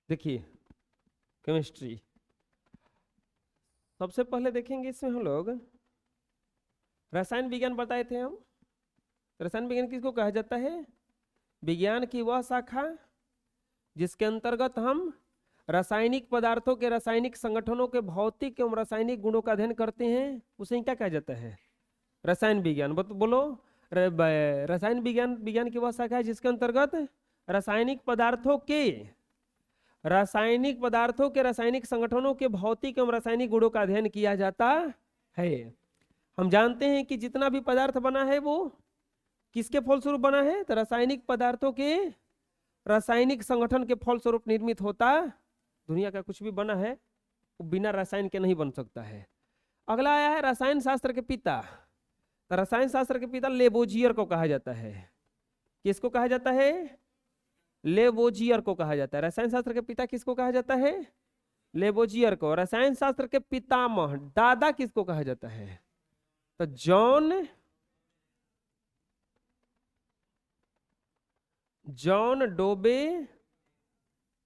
देखिए केमिस्ट्री, सबसे पहले देखेंगे इसमें हम लोग रसायन विज्ञान बताए थे हम। रसायन विज्ञान किसको कहा जाता है? विज्ञान की वह शाखा जिसके अंतर्गत हम रासायनिक पदार्थों के रासायनिक संगठनों के भौतिक एवं रासायनिक गुणों का अध्ययन करते हैं, उसे क्या कहा जाता है? रसायन विज्ञान। बोलो रसायन विज्ञान विज्ञान की वह शाखा है जिसके अंतर्गत रासायनिक पदार्थों के रासायनिक संगठनों के भौतिक एवं रासायनिक गुणों का अध्ययन किया जाता है। हम जानते हैं कि जितना भी पदार्थ बना है वो किसके फलस्वरूप बना है? तो रासायनिक पदार्थों के रासायनिक संगठन के फलस्वरूप निर्मित होता। दुनिया का कुछ भी बना है वो बिना रसायन के नहीं बन सकता है। अगला आया है रसायन शास्त्र के पिता। तो रसायन शास्त्र के पिता लेबोजियर को कहा जाता है। किसको कहा जाता है? लेबोजियर को कहा जाता है। रसायन शास्त्र के पिता किसको कहा जाता है? लेबोजियर को। रसायन शास्त्र के पितामह दादा किसको कहा जाता है? तो जॉन डोबे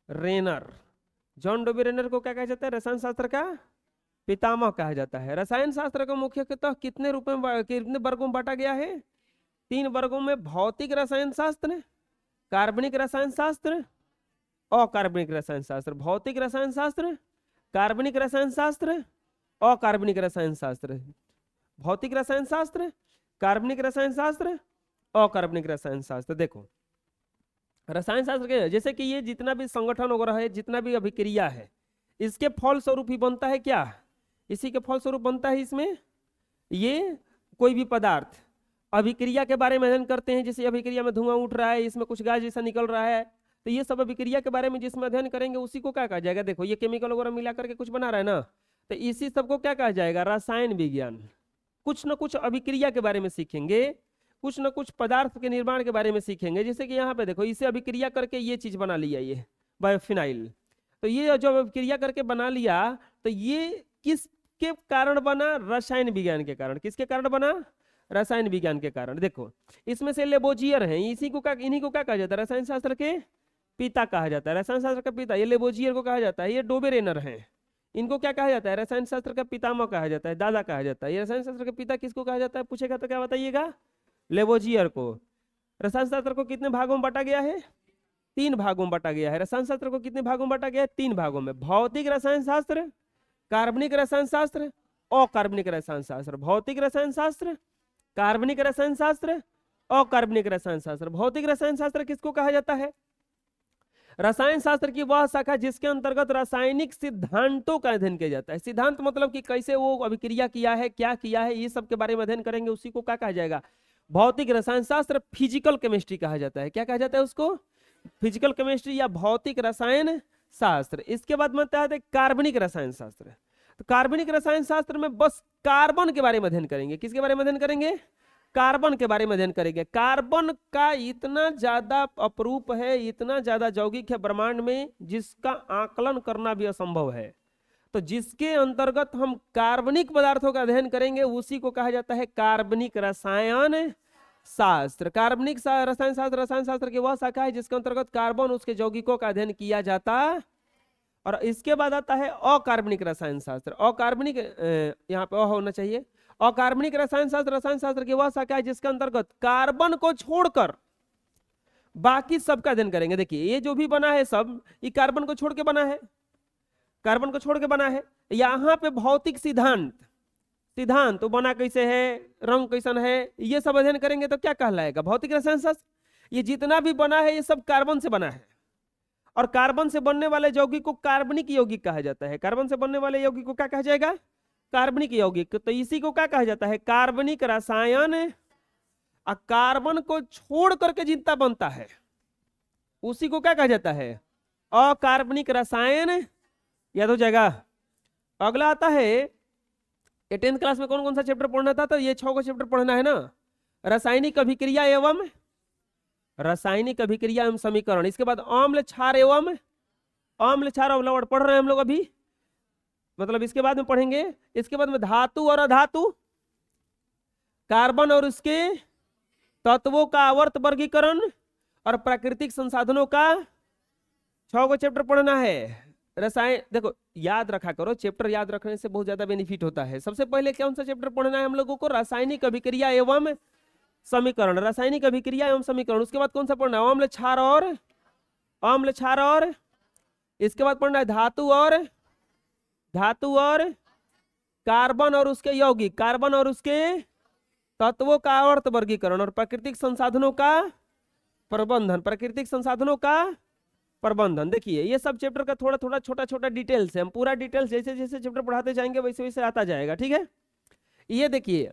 रेनर। जॉन डोबे रेनर को क्या कहा जाता है? रसायन शास्त्र का पितामह कहा जाता है। रसायन शास्त्र को मुख्यतः कितने वर्गों में बांटा गया है? 3 वर्गों में। भौतिक रसायन शास्त्र, कार्बनिक रसायन शास्त्र, अकार्बनिक रसायन शास्त्र। भौतिक रसायन शास्त्र, कार्बनिक रसायन शास्त्र, अकार्बनिक रसायन शास्त्र। भौतिक रसायन शास्त्र, कार्बनिक रसायन शास्त्र, अकार्बनिक रसायन शास्त्र। देखो रसायन शास्त्र के जैसे कि ये जितना भी संगठन वगैरह है, जितना भी अभिक्रिया है, इसके फल स्वरूप ही बनता है क्या? इसी के फल स्वरूप बनता है इसमें ये कोई भी पदार्थ। अभिक्रिया के बारे में अध्ययन करते हैं, जैसे अभिक्रिया में धुआं उठ रहा है, इसमें कुछ गैस जैसा निकल रहा है, तो ये सब अभिक्रिया के बारे में जिसमें अध्ययन करेंगे उसी को क्या कहा जाएगा? देखो ये केमिकल वगैरह मिला करके कुछ बना रहा है ना, तो इसी सबको क्या कहा जाएगा? रसायन विज्ञान। कुछ न कुछ अभिक्रिया के बारे में सीखेंगे, कुछ न कुछ पदार्थ के निर्माण के बारे में सीखेंगे। जैसे कि यहाँ पे देखो इसे अभिक्रिया करके ये चीज बना लिया, ये बायोफिनाइल। तो ये जो अभिक्रिया करके बना लिया, तो ये किसके कारण बना? रसायन विज्ञान के कारण। किसके कारण बना? रसायन विज्ञान के कारण। देखो इसमें से लेबोजियर हैं, इन्हीं को क्या कहा जाता है? रसायन शास्त्र के पिता कहा जाता है। रसायन शास्त्र का पिता ये लेबोजियर को कहा जाता है। ये डोबे रेनर हैं, इनको क्या कहा जाता है? रसायन शास्त्र का पितामह कहा जाता है, दादा कहा जाता है। ये रसायन शास्त्र के पिता किसको कहा जाता है पूछेगा तो क्या बताइएगा? लेबोजियर को। रसायन शास्त्र को कितने भागों में बांटा गया है? 3 भागों में बांटा गया है। रसायन शास्त्र को कितने भागों में बांटा गया है? 3 भागों में। भौतिक रसायन शास्त्र, कार्बनिक रसायन शास्त्र, अकार्बनिक रसायन शास्त्र। भौतिक रसायन शास्त्र, कार्बनिक रसायन शास्त्र, अकार्बनिक रसायन शास्त्र। भौतिक रसायन शास्त्र किसको कहा जाता है? रसायन शास्त्र की वह शाखा जिसके अंतर्गत रासायनिक सिद्धांतों का अध्ययन किया जाता है। सिद्धांत मतलब कि कैसे वो अभिक्रिया किया है, क्या किया है, ये सब के बारे में अध्ययन करेंगे, उसी को क्या कहा जाएगा? भौतिक रसायन शास्त्र। फिजिकल केमिस्ट्री कहा जाता है। क्या कहा जाता है उसको? फिजिकल केमिस्ट्री या भौतिक रसायन शास्त्र। इसके बाद में आता है कार्बनिक रसायन शास्त्र। तो कार्बनिक रसायन शास्त्र में बस कार्बन के बारे में अध्ययन करेंगे। किसके बारे में अध्ययन करेंगे? कार्बन के बारे में अध्ययन करेंगे। कार्बन का इतना ज्यादा अपरूप है, इतना ज्यादा यौगिक है ब्रह्मांड में, जिसका आकलन करना भी असंभव है। तो जिसके अंतर्गत हम कार्बनिक पदार्थों का अध्ययन करेंगे उसी को कहा जाता है कार्बनिक रसायन शास्त्र। कार्बनिक रसायन शास्त्र की वह शाखा है जिसके अंतर्गत कार्बन उसके यौगिकों का अध्ययन किया जाता। और इसके बाद आता है अकार्बनिक रसायन शास्त्र। अकार्बनिक यहाँ पे होना चाहिए। अकार्बनिक रसायन शास्त्र की वह शाखा है जिसके अंतर्गत कार्बन को छोड़कर बाकी सबका अध्ययन करेंगे। देखिए ये जो भी बना है सब ये कार्बन को छोड़ के बना है, कार्बन को छोड़ के बना है। यहाँ पे भौतिक सिद्धांत तो बना कैसे है, रंग कैसन है, ये सब अध्ययन करेंगे तो क्या कहलाएगा? भौतिक रसायन शास्त्र। ये जितना भी बना है ये सब कार्बन से बना है, और कार्बन से बनने वाले यौगिक को कार्बनिक यौगिक कहा जाता है। कार्बन से बनने वाले यौगिक को क्या कहा जाएगा? कार्बनिक यौगिक। तो इसी को क्या कहा जाता है? कार्बनिक रसायन। कार्बन को छोड़ करके जितना बनता है उसी को क्या कहा जाता है? अकार्बनिक रसायन। याद हो जाएगा। अगला आता है 10th क्लास में कौन कौन सा चैप्टर पढ़ना था? तो ये 6 को चैप्टर पढ़ना है ना। रासायनिक अभिक्रिया एवं समीकरण। इसके बाद अम्ल क्षार एवं अवलवण पढ़ रहे हैं हम लोग अभी, मतलब इसके बाद में पढ़ेंगे। इसके बाद में धातु और अधातु, कार्बन और उसके तत्वों का आवर्त वर्गीकरण, और प्राकृतिक संसाधनों का 6 को चैप्टर पढ़ना है रसायन। देखो याद रखा करो, चैप्टर याद रखने से बहुत ज्यादा बेनिफिट होता है। सबसे पहले कौन सा चैप्टर पढ़ना है हम लोगों को? रासायनिक अभिक्रिया एवं समीकरण, रासायनिक अभिक्रिया एवं समीकरण। उसके बाद कौन सा पढ़ना है? अम्ल क्षार और अम्ल क्षार और इसके बाद पढ़ना है धातु और कार्बन और उसके यौगिक, कार्बन और उसके तत्वों का आवर्त वर्गीकरण और प्राकृतिक संसाधनों का प्रबंधन, प्राकृतिक संसाधनों का प्रबंधन। देखिए ये सब चैप्टर का थोड़ा थोड़ा छोटा छोटा डिटेल्स है। हम पूरा डिटेल्स जैसे जैसे चैप्टर पढ़ाते जाएंगे वैसे वैसे आता जाएगा, ठीक है। ये देखिए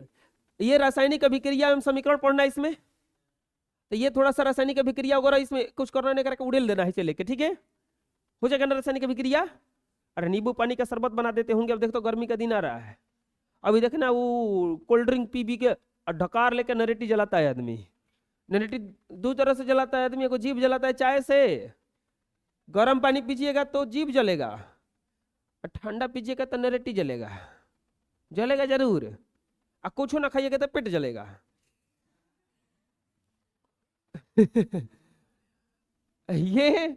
ये रासायनिक अभिक्रिया एवं समीकरण पढ़ना है इसमें, तो ये थोड़ा सा रासायनिक अभिक्रिया वगैरह इसमें कुछ करना नहीं करके उड़ेल देना है इसे लेके, ठीक है। हो जाएगा ना रासायनिक अभिक्रिया। अरे नींबू पानी का शरबत बना देते होंगे। अब देख तो गर्मी का दिन आ रहा है, अभी देखना वो कोल्ड ड्रिंक पी के ढकार लेकर नरेटी जलाता है आदमी। नरेटी दो तरह से जलाता है आदमी, को जीभ जलाता है चाय से, गर्म पानी पीजिएगा तो जीभ जलेगा, और ठंडा पीजिएगा तो नरेटी जलेगा, जलेगा जरूर। और कुछ ना खाइएगा तो पेट जलेगा। ये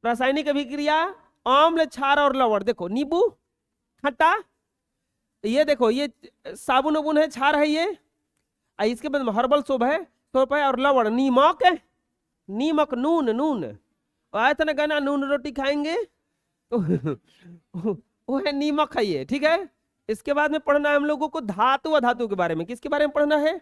रासायनिक अभिक्रिया अम्ल क्षार और लवण। देखो नींबू खट्टा, ये देखो ये साबुन उबुन है, क्षार है ये, इसके बाद हर्बल सोप है और लवण नीमक, नीमक नून, नून आया था ना गाना, नून रोटी खाएंगे तो वो है नीमक है ये, ठीक है। इसके बाद में पढ़ना है हम लोगों को धातु अधातु के बारे में। किसके बारे में पढ़ना है?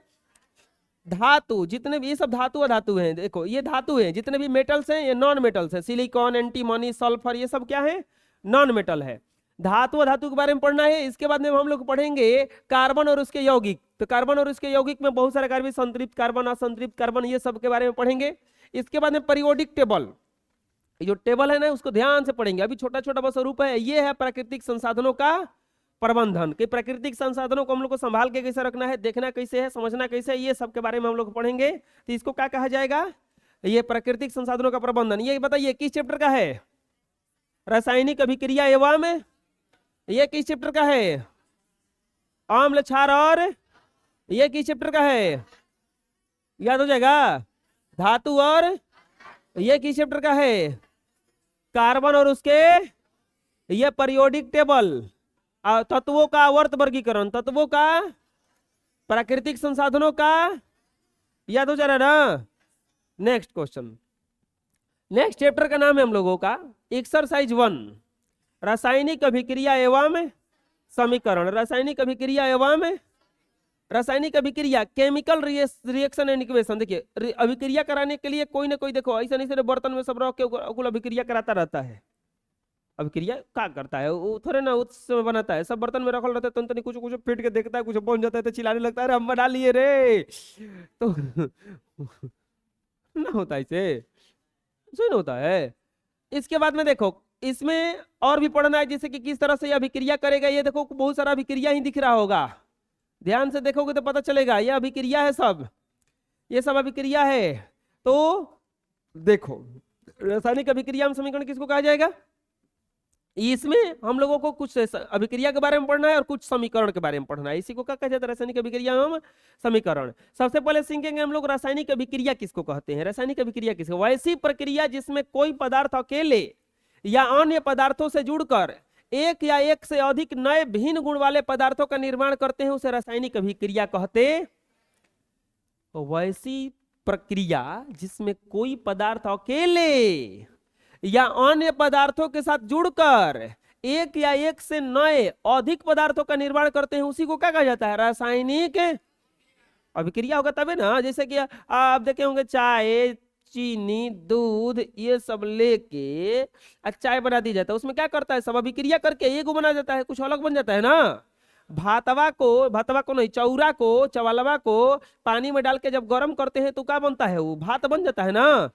धातु। जितने भी ये सब धातु अधातु हैं, देखो ये धातु हैं, जितने भी मेटल्स हैं ये नॉन मेटल्स हैं। सिलिकॉन, एंटीमनी, सल्फर, ये सब क्या है? नॉन मेटल है। धातु अधातु के बारे में पढ़ना है। इसके बाद में हम लोग पढ़ेंगे कार्बन और उसके यौगिक। तो कार्बन और उसके यौगिक में बहुत सारे कार्बन, संतृप्त कार्बन, असंतृप्त कार्बन, ये सब के बारे में पढ़ेंगे। इसके बाद में पीरियोडिक टेबल, जो टेबल है ना उसको ध्यान से पढ़ेंगे। अभी छोटा छोटा बस रूप है। ये है प्राकृतिक संसाधनों का प्रबंधन, कि प्राकृतिक संसाधनों को हम लोग को संभाल के कैसे रखना है, देखना कैसे है, समझना कैसे है, ये सब के बारे में हम लोग पढ़ेंगे। तो इसको क्या कहा जाएगा? ये प्राकृतिक संसाधनों का प्रबंधन। ये बताइए किस चैप्टर का है? रासायनिक अभिक्रिया एवं, ये किस चैप्टर का है? अम्ल क्षार और, ये किस चैप्टर का है? याद हो जाएगा। धातु और, ये किस चैप्टर का है? कार्बन और उसके, ये पीरियोडिक टेबल, तत्वों का आवर्त वर्गीकरण, तत्वों का, प्राकृतिक संसाधनों का। याद हो जा रहा है ना। नेक्स्ट क्वेश्चन, नेक्स्ट चैप्टर का नाम है हम लोगों का एक्सरसाइज 1, रासायनिक अभिक्रिया एवं समीकरण। रासायनिक अभिक्रिया एवं, रासायनिक अभिक्रिया केमिकल रिएक्शन एंड इक्वेशन। देखिए अभिक्रिया कराने के लिए कोई ना कोई, देखो ऐसा नहीं बर्तन में सब रख के अभिक्रिया कराता रहता है। अभिक्रिया क्या करता है वो थोड़े ना उस समय बनाता है, सब बर्तन में रखल रहता है, तो कुछ कुछ फेंट के देखता है, कुछ बन जाता है तो चिल्लाने लगता है, अरे हम बना लिए रे। तो ना होता इसे, सही ना होता है। इसके बाद में देखो इसमें और भी पढ़ना है, जैसे कि किस तरह से यह अभिक्रिया करेगा। ये देखो बहुत सारा अभिक्रिया ही दिख रहा होगा, ध्यान से देखोगे तो पता चलेगा ये अभिक्रिया है सब, ये सब अभिक्रिया है। तो देखो रासायनिक अभिक्रिया में समीकरण किसको कहा जाएगा? इसमें हम लोगों को कुछ अभिक्रिया के बारे में पढ़ना है और कुछ समीकरण के बारे में पढ़ना है। इसी को क्या कहा जाता है? रासायनिक अभिक्रिया एवं समीकरण। सबसे पहले सीखेंगे हम लोग रासायनिक अभिक्रिया किसको कहते हैं। रासायनिक अभिक्रिया किसको? वैसी प्रक्रिया जिसमें कोई पदार्थ अकेले या अन्य पदार्थों से जुड़कर एक या एक से अधिक नए भिन्न गुण वाले पदार्थों का निर्माण करते हैं, उसे रासायनिक अभिक्रिया कहते। वैसी प्रक्रिया जिसमें कोई पदार्थ अकेले या अन्य पदार्थों के साथ जुड़कर एक या एक से नए अधिक पदार्थों का निर्माण करते हैं, उसी को क्या कहा जाता है? रासायनिक अभिक्रिया होगा तबे ना। जैसे कि आप देखे होंगे चाय, चीनी, दूध, ये सब लेके चाय बना दी जाता है। उसमें क्या करता है? सब अभिक्रिया करके एक बना जाता है, कुछ अलग बन जाता है ना। भातवा को नहीं, चौरा को, चवलवा को पानी में डाल के जब गर्म करते हैं तो क्या बनता है? वो भात बन जाता है ना।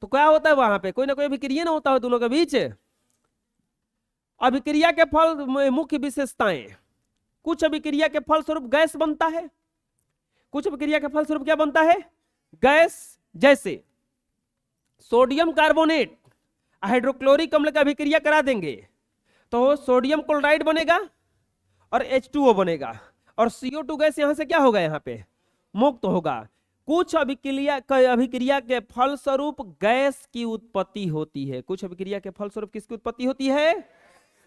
तो क्या होता है वहां पे? कोई ना कोई अभिक्रिया ना होता है दोनों के बीच। अभिक्रिया के फल मुख्य विशेषताएं, कुछ अभिक्रिया के फलस्वरूप गैस बनता है, कुछ अभिक्रिया के फलस्वरूप क्या बनता है? गैस। जैसे सोडियम कार्बोनेट हाइड्रोक्लोरिक अम्ल का अभिक्रिया करा देंगे तो सोडियम क्लोराइड बनेगा और H2O बनेगा, और CO2 गैस यहां से क्या होगा? यहाँ पे मुक्त होगा। कुछ अभिक्रिया के फलस्वरूप गैस की उत्पत्ति होती है। कुछ अभिक्रिया के फलस्वरूप किसकी उत्पत्ति होती है?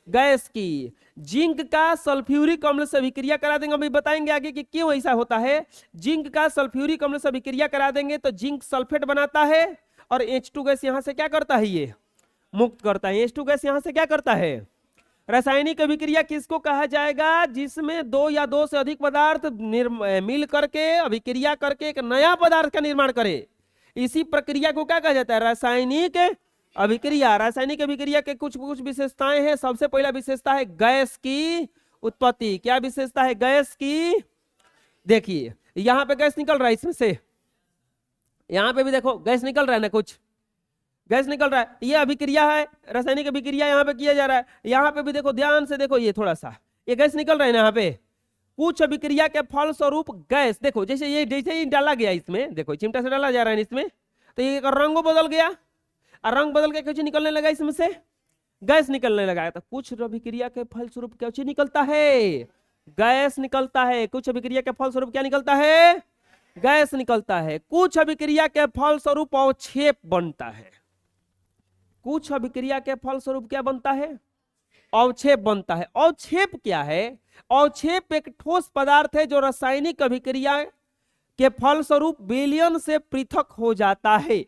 गैस की। जिंक का सल्फ्यूरिक अम्ल से अभिक्रिया करा देंगे, अभी बताएंगे आगे कि क्यों ऐसा होता है। जिंक का सल्फ्यूरिक अम्ल से अभिक्रिया करा देंगे तो जिंक सल्फेट बनाता है और H2 गैस यहां से क्या करता है? ये मुक्त करता है। H2 गैस यहां से क्या करता है? रासायनिक अभिक्रिया किसको कहा जाएगा? जिसमें दो या दो से अधिक पदार्थ मिल करके अभिक्रिया करके एक नया पदार्थ का निर्माण करे। इसी प्रक्रिया को क्या कहा जाता है? रासायनिक अभिक्रिया। रासायनिक अभिक्रिया के कुछ कुछ विशेषताएं हैं। सबसे पहला विशेषता है गैस की उत्पत्ति। क्या विशेषता है? गैस की। देखिए यहां पे गैस निकल रहा है, इसमें से यहां पे भी देखो गैस निकल रहा है ना, कुछ गैस निकल रहा है। ये अभिक्रिया है, रासायनिक अभिक्रिया यहाँ पे किया जा रहा है। यहाँ पे भी देखो, ध्यान से देखो, ये थोड़ा सा ये गैस निकल रहा है ना यहाँ पे। कुछ अभिक्रिया के फलस्वरूप गैस, देखो जैसे ही डाला गया इसमें, देखो चिमटा से डाला जा रहा है इसमें, तो ये रंग बदल गया और रंग बदल के कुछ निकलने लगा, इसमें से गैस निकलने लगा। तो कुछ अभिक्रिया के फलस्वरूप क्या चीज निकलता है? गैस निकलता है। कुछ अभिक्रिया के फलस्वरूप क्या निकलता है? गैस निकलता है। कुछ अभिक्रिया के फलस्वरूप अवक्षेप बनता है। कुछ अभिक्रिया के फलस्वरूप क्या बनता है? अवक्षेप बनता है। अवक्षेप क्या है? अवक्षेप एक ठोस पदार्थ है जो रासायनिक अभिक्रिया के फलस्वरूप विलयन से पृथक हो जाता है।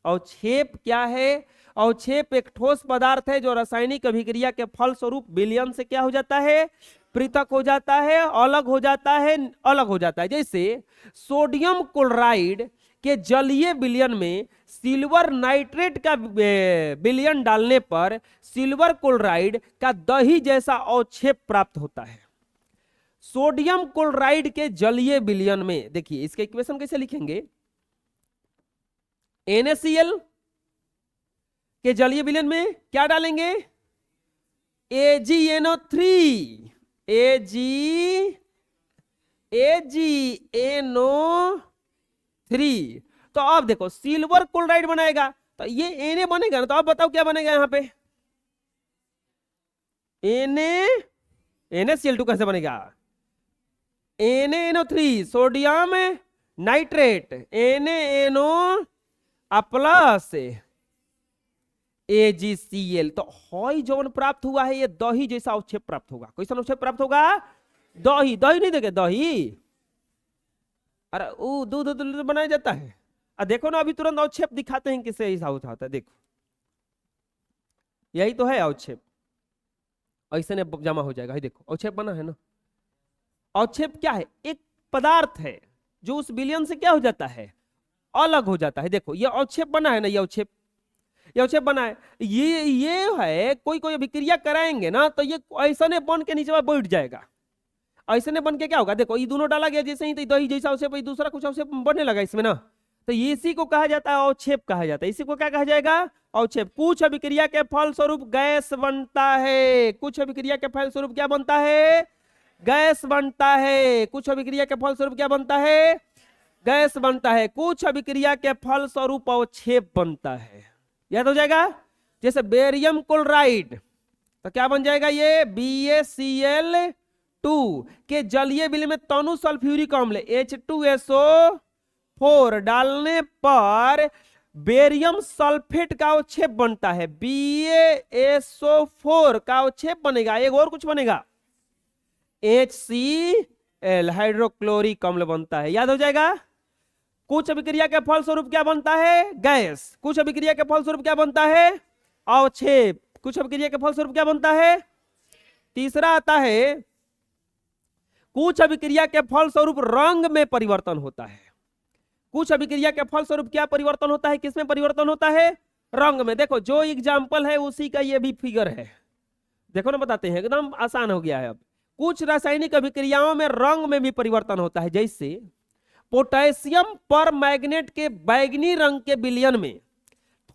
अवक्षेप क्या है? अवक्षेप एक ठोस पदार्थ है जो रासायनिक अभिक्रिया के फलस्वरूप विलयन से क्या हो जाता है? पृथक हो जाता है, अलग हो जाता है, अलग हो जाता है। जैसे सोडियम क्लोराइड के जलीय विलयन में सिल्वर नाइट्रेट का विलयन डालने पर सिल्वर क्लोराइड का दही जैसा अवक्षेप प्राप्त होता है। सोडियम क्लोराइड के जलीय विलयन में, देखिए इसका इक्वेशन कैसे लिखेंगे? NaCl के जलीय विलयन में क्या डालेंगे? AgNO3। AgNO3। तो अब देखो सिल्वर क्लोराइड बनाएगा तो ये Na बनेगा ना, तो अब बताओ क्या बनेगा यहाँ पे? NaCl2 कैसे बनेगा? NaNO3 sodium nitrate, NaNO plus AgCl। तो हॉई जौन प्राप्त हुआ है ये दही जैसा अवक्षेप प्राप्त होगा। कैसा अवक्षेप प्राप्त होगा? दही। दही नहीं देखे? दही, अरे वो दूध बनाया जाता है। देखो ना अभी तुरंत अवक्षेप दिखाते हैं किससे ऐसा होता है। देखो यही तो है अवक्षेप, ऐसे ने जमा हो जाएगा। देखो अवक्षेप बना है ना। अवक्षेप क्या है? एक पदार्थ है जो उस विलयन से क्या हो जाता है? अलग हो जाता है। देखो ये अवक्षेप बना है ना, ये अवक्षेप बना है। ये है कोई अभिक्रिया कराएंगे ना तो ये ऐसा ने बन के नीचे बैठ जाएगा। ऐसे ने बन के क्या होगा? देखो ये दोनों डाला गया जैसे ही, तो दही जैसा अवक्षेप, दूसरा कुछ अवक्षेप बनने लगा इसमें ना, तो इसी को कहा जाता है अवक्षेप कहा जाता है। इसी को क्या कहा जाएगा? अवक्षेप। कुछ अभिक्रिया के फलस्वरूप गैस बनता है। कुछ अभिक्रिया के फलस्वरूप क्या बनता है? गैस बनता है। कुछ अभिक्रिया के फलस्वरूप क्या बनता है? गैस बनता है। कुछ अभिक्रिया के फलस्वरूप अवक्षेप बनता है। याद हो जाएगा? जैसे बेरियम क्लोराइड तो क्या बन जाएगा? ये BaCl2 के जलीय विलयन में तनु सल्फ्यूरिक अम्ल H2SO4 डालने पर बेरियम सल्फेट का अवक्षेप बनता है। BaSO4 का अवक्षेप बनेगा। एक और कुछ बनेगा, HCl हाइड्रोक्लोरिक अम्ल बनता है। याद हो जाएगा? कुछ अभिक्रिया के फलस्वरूप क्या बनता है? गैस। कुछ अभिक्रिया के फलस्वरूप क्या बनता है? अवक्षेप। कुछ अभिक्रिया के फलस्वरूप क्या बनता है? तीसरा आता है कुछ अभिक्रिया के फलस्वरूप रंग में परिवर्तन होता है। कुछ अभिक्रिया के फलस्वरूप क्या परिवर्तन होता है? किसमें परिवर्तन होता है? रंग में। देखो जो एग्जाम्पल है उसी का ये भी फिगर है। देखो ना, बताते हैं, एकदम आसान हो गया है। अब कुछ रासायनिक अभिक्रियाओं में रंग में भी परिवर्तन होता है। जैसे पोटेशियम पर मैग्नेट के बैगनी रंग के विलयन में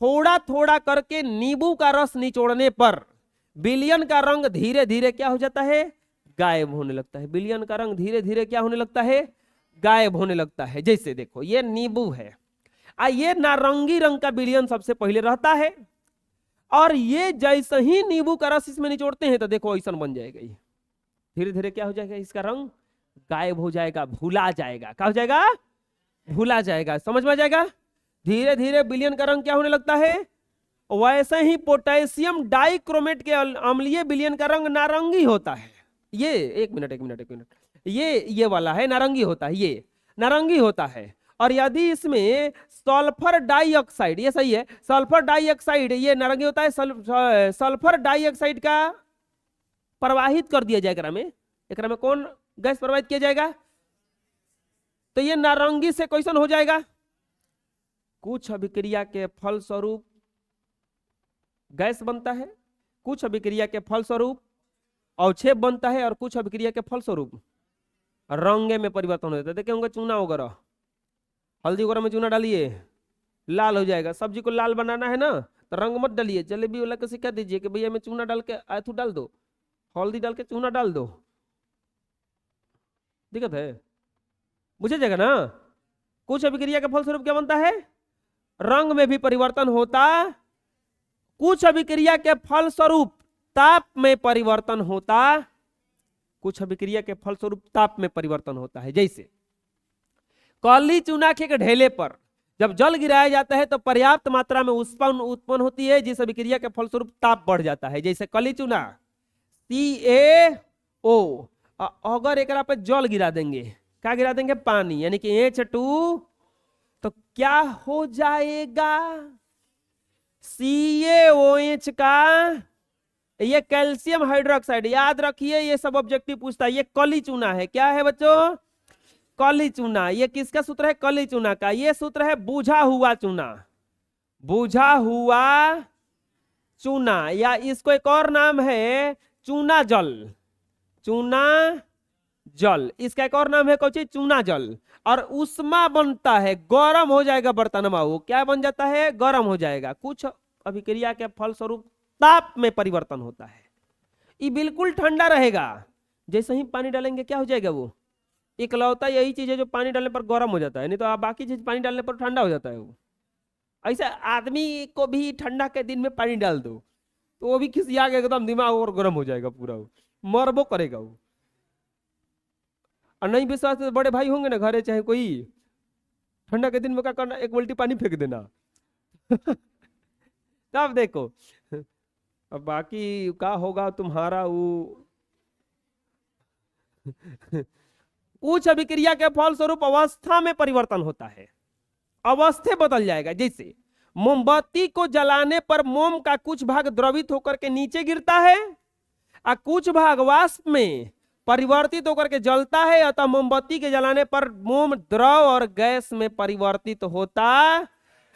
थोड़ा थोड़ा करके नींबू का रस निचोड़ने पर विलयन का रंग धीरे धीरे क्या हो जाता है? गायब होने लगता है। विलयन का रंग धीरे धीरे क्या होने लगता है? गायब होने लगता है। जैसे देखो ये नींबू है, ये नारंगी रंग का विलयन सबसे पहले रहता है, और ये जैसे ही नींबू का रस इसमें निचोड़ते हैं तो देखो ऐसा बन जाएगा। ये धीरे धीरे क्या हो जाएगा? इसका रंग गायब हो जाएगा, भुला जाएगा। क्या हो जाएगा? भूला जाएगा, समझ में आ जाएगा। धीरे धीरे विलयन का रंग क्या होने लगता है। वैसे ही पोटेशियम डाइक्रोमेट के अम्लीय विलयन का रंग नारंगी होता है। ये एक मिनट, ये वाला है नारंगी होता है, ये नारंगी होता है। और यदि इसमें सल्फर डाइऑक्साइड, ये सही है, सल्फर डाइऑक्साइड ये नारंगी होता है, सल्फर डाइऑक्साइड का प्रवाहित कर दिया जाएगा में, एकरा में कौन गैस प्रवाहित किया जाएगा, तो ये नारंगी से क्वेश्चन हो जाएगा। कुछ अभिक्रिया के फलस्वरूप गैस बनता है, कुछ अभिक्रिया के फलस्वरूप अवक्षेप बनता है, और कुछ अभिक्रिया के फलस्वरूप रंगे में परिवर्तन होता है। देखिए होंगे चूना वगैरह, हल्दी वगैरह में चूना डालिए लाल हो जाएगा। सब्जी को लाल बनाना है ना तो रंग मत डालिए, जलेबी वाला को सिखा दीजिए कि भैया में चूना डाल के आथू डाल दो, हल्दी डाल के चूना डाल दो, दिक्कत है, बुझे जाएगा ना। कुछ अभिक्रिया के फलस्वरूप क्या बनता है, रंग में भी परिवर्तन होता, कुछ अभिक्रिया के फलस्वरूप ताप में परिवर्तन होता, कुछ अभिक्रिया के फलस्वरूप ताप में परिवर्तन होता है। जैसे काली चूना के ढेले पर जब जल गिराया जाता है तो पर्याप्त मात्रा में उत्पन्न होती है, जिस अभिक्रिया के फलस्वरूप ताप बढ़ जाता है। जैसे काली चूना CaO, अगर एक पे जल गिरा देंगे, क्या गिरा देंगे, पानी, यानी कि H2, तो क्या हो जाएगा, CaOH का, ये कैल्शियम हाइड्रोक्साइड। याद रखिए ये सब ऑब्जेक्टिव पूछता है। ये काली चूना है, क्या है बच्चों, काली चूना। ये किसका सूत्र है, काली चूना का। ये सूत्र है बुझा हुआ चूना, बुझा हुआ चूना, या इसको एक और नाम है चूना जल, चूना जल, इसका एक और नाम है कौन सी, चूना जल। और उष्मा बनता है, गरम हो जाएगा बर्तन में, वो क्या बन जाता है, गरम हो जाएगा। कुछ अभिक्रिया के फलस्वरूप ताप में परिवर्तन होता है। ये बिल्कुल ठंडा रहेगा, जैसे ही पानी डालेंगे क्या हो जाएगा, वो इकलौता यही चीज है जो पानी डालने पर गर्म हो जाता है, नहीं तो आप बाकी चीज पानी डालने पर ठंडा हो जाता है। वो ऐसा आदमी को भी ठंडा के दिन में पानी डाल दो तो वो भी किसी आगे एकदम दिमाग और गर्म हो जाएगा, पूरा वो मरबो करेगा वो। और नहीं विश्वास तो बड़े भाई होंगे ना घरे, चाहे कोई, ठंडा के दिन में क्या करना, एक बाल्टी पानी फेंक देना तब देखो। अब बाकी क्या होगा तुम्हारा वो कुछ अभिक्रिया के फलस्वरूप अवस्था में परिवर्तन होता है, अवस्था बदल जाएगा। जैसे मोमबत्ती को जलाने पर मोम का कुछ भाग द्रवित होकर के नीचे गिरता है और कुछ भाग वाष्प में परिवर्तित होकर के जलता है, अतः मोमबत्ती के जलाने पर मोम द्रव और गैस में परिवर्तित होता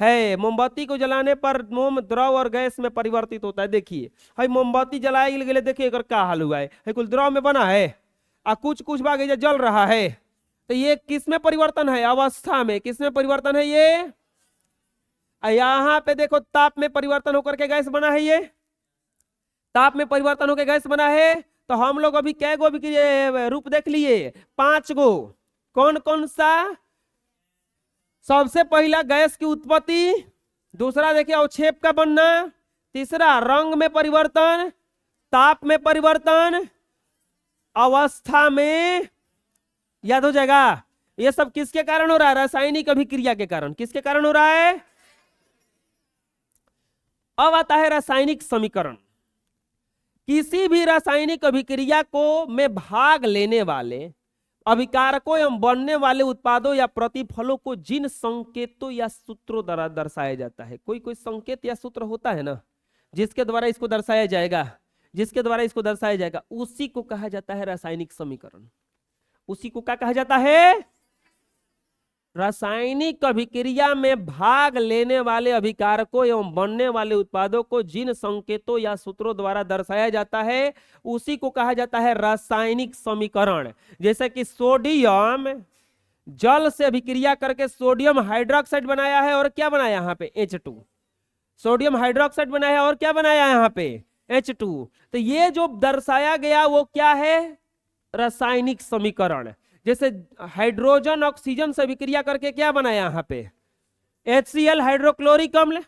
है। मोमबत्ती को जलाने पर मोम द्रव और गैस में परिवर्तित होता है। देखिए भाई मोमबत्ती जलाए गए, देखिए अगर क्या हाल हुआ है, कुल द्रव में बना है और कुछ कुछ भाग जल रहा है, तो ये किस में परिवर्तन है, अवस्था में। किस में परिवर्तन है, ये यहां पे देखो ताप में परिवर्तन होकर के गैस बना है, ये ताप में परिवर्तन होकर गैस बना है। तो हम लोग अभी कै गो रूप देख लिए, 5 गो। कौन कौन सा, सबसे पहला गैस की उत्पत्ति, दूसरा देखिए अवक्षेप का बनना, तीसरा रंग में परिवर्तन, ताप में परिवर्तन, अवस्था में। याद हो जाएगा। ये सब किसके कारण हो रहा है, रासायनिक अभिक्रिया के कारण। किसके कारण हो रहा है, अब आता है रासायनिक समीकरण। किसी भी रासायनिक अभिक्रिया को में भाग लेने वाले अभिकारकों एवं बनने वाले उत्पादों या प्रतिफलों को जिन संकेतों या सूत्रों द्वारा दर्शाया जाता है, कोई कोई संकेत या सूत्र होता है ना जिसके द्वारा इसको दर्शाया जाएगा, जिसके द्वारा इसको दर्शाया जाएगा, उसी को कहा जाता है रासायनिक समीकरण। उसी को क्या कहा जाता है, रासायनिक अभिक्रिया में भाग लेने वाले अभिकारकों एवं बनने वाले उत्पादों को जिन संकेतों या सूत्रों द्वारा दर्शाया जाता है उसी को कहा जाता है रासायनिक समीकरण। जैसे कि सोडियम जल से अभिक्रिया करके सोडियम हाइड्रोक्साइड बनाया है, और क्या बनाया यहाँ पे, H2। सोडियम हाइड्रोक्साइड बनाया है और क्या बनाया यहाँ पे, H2। तो ये जो दर्शाया गया वो क्या है, रासायनिक समीकरण। जैसे हाइड्रोजन ऑक्सीजन से अभिक्रिया करके क्या बनाया यहाँ पे, HCl हाइड्रोक्लोरिक अम्ल,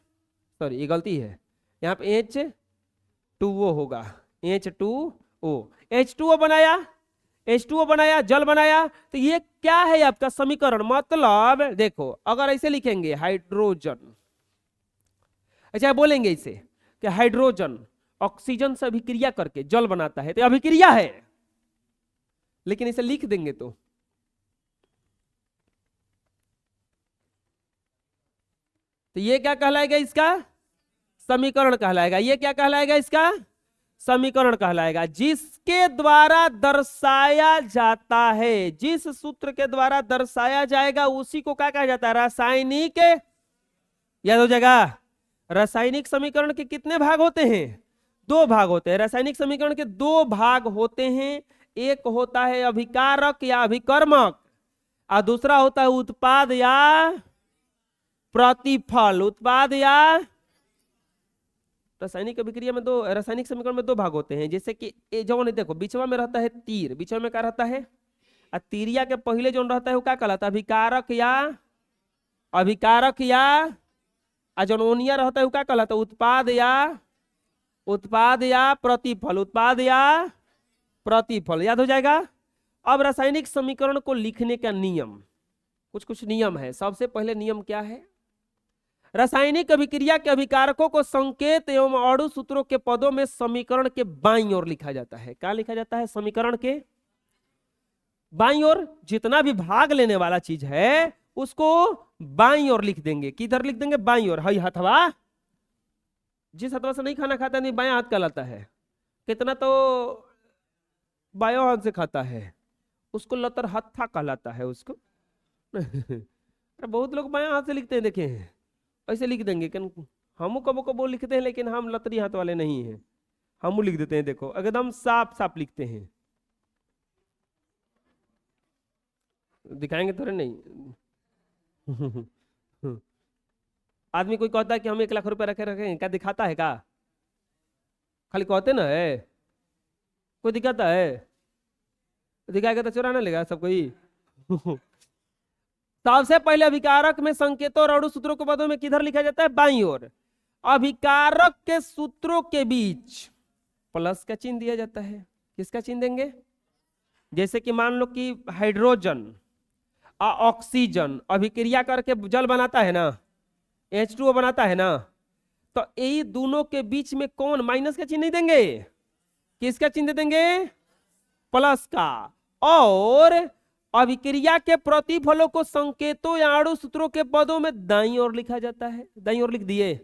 सॉरी ये गलती है, यहाँ पे H2O होगा, H2O। H2O बनाया, H2O बनाया, जल बनाया, तो ये क्या है आपका समीकरण? मतलब देखो, अगर ऐसे लिखेंगे हाइड्रोजन, अच्छा बोलेंगे इसे कि हाइड्रोजन ऑक्सीजन से अभिक्रिया करके जल बनाता है, तो अभिक्रिया है, लेकिन इसे लिख देंगे तो ये क्या कहलाएगा? इसका समीकरण कहलाएगा। ये क्या कहलाएगा? इसका समीकरण कहलाएगा, जिसके द्वारा दर्शाया जाता है, जिस सूत्र के द्वारा दर्शाया जाएगा उसी को क्या कहा जाता है? रासायनिक। याद हो जाएगा। रासायनिक समीकरण के कितने भाग होते हैं? 2 भाग होते हैं। रासायनिक समीकरण के 2 भाग होते हैं, एक होता है अभिकारक या अभिकर्मक, और दूसरा होता है उत्पाद या प्रतिफल। उत्पाद या रासायनिक अभिक्रिया में रासायनिक समीकरण में 2 भाग होते हैं। जैसे कि जो नहीं, देखो बीचवा में रहता है तीर, बीचवा में क्या रहता है? तीरिया के पहले जो रहता है वो क्या कहलाता है? अभिकारक या अजनोनिया रहता है वो क्या कहलाता है? उत्पाद या प्रतिफल। उत्पाद या प्रतिफल। याद हो जाएगा। अब रासायनिक समीकरण को लिखने का नियम, कुछ नियम है। सबसे पहले नियम क्या है? रासायनिक अभिक्रिया के अभिकारकों को संकेत एवं अणु सूत्रों के पदों में समीकरण के बाईं ओर लिखा जाता है। क्या लिखा जाता है? समीकरण के बाईं ओर। जितना भी भाग लेने वाला चीज है उसको बाईं ओर लिख देंगे। किधर लिख देंगे? बाईं ओर। हई हथवा, जिस हथवा से नहीं खाना खाता नहीं, बायां हाथ कहलाता है। कितना तो बायों हाथ से खाता है, उसको लतर हत्था कहलाता है उसको। बहुत लोग बायां हाथ से लिखते हैं, देखे हैं, ऐसे लिख देंगे। हम कबो कबो लिखते हैं, लेकिन हम लतरी हाथ वाले नहीं हैं, हम लिख देते हैं। देखो एकदम साफ साफ लिखते हैं। दिखाएंगे थोड़े नहीं। आदमी कोई कहता है कि हम 1 लाख रुपए रखे, क्या दिखाता है? क्या खाली कहते ना है? कोई दिखाता है? दिखाएगा तो चुरा ना लेगा सब कोई। सबसे पहले अभिकारक में संकेतों और अणु सूत्रों के पदों में किधर लिखा जाता है? बाईं ओर। अभिकारक के सूत्रों के बीच प्लस का चिन्ह दिया जाता है। किसका चिन्ह देंगे? जैसे कि मान लो कि हाइड्रोजन और ऑक्सीजन अभिक्रिया करके जल बनाता है ना, H2O बनाता है ना, तो यही दोनों के बीच में कौन? माइनस का चिन्ह नहीं देंगे। किसका चिन्ह देंगे? प्लस का। और अभिक्रिया के प्रतिफलों को संकेतों या अणु सूत्रों के पदों में दाईं ओर लिखा जाता है। दाईं ओर लिख दिए।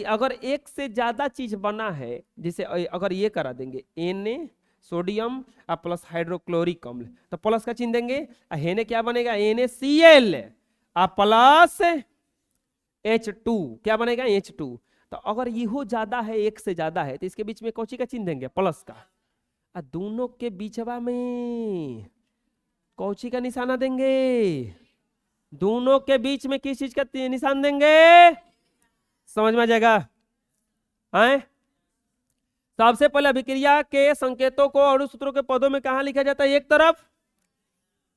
अगर एक से ज्यादा चीज बना है, जैसे अगर ये करा देंगे Na सोडियम और प्लस हाइड्रोक्लोरिक अम्ल, तो प्लस का चिन्ह देंगे। हेने क्या बनेगा? NaCl और प्लस H2 क्या बनेगा? H2। तो अगर यहो ज्यादा है, एक से ज्यादा है, तो इसके बीच में कौची का चिन्ह देंगे? प्लस का। और दोनों के बीचवा में कौची का निशाना देंगे? दोनों के बीच में किस चीज का निशान देंगे? समझ में आ जाएगा? सबसे पहले अभिक्रिया के संकेतों को अणु सूत्रों के पदों में कहां लिखा जाता है? एक तरफ।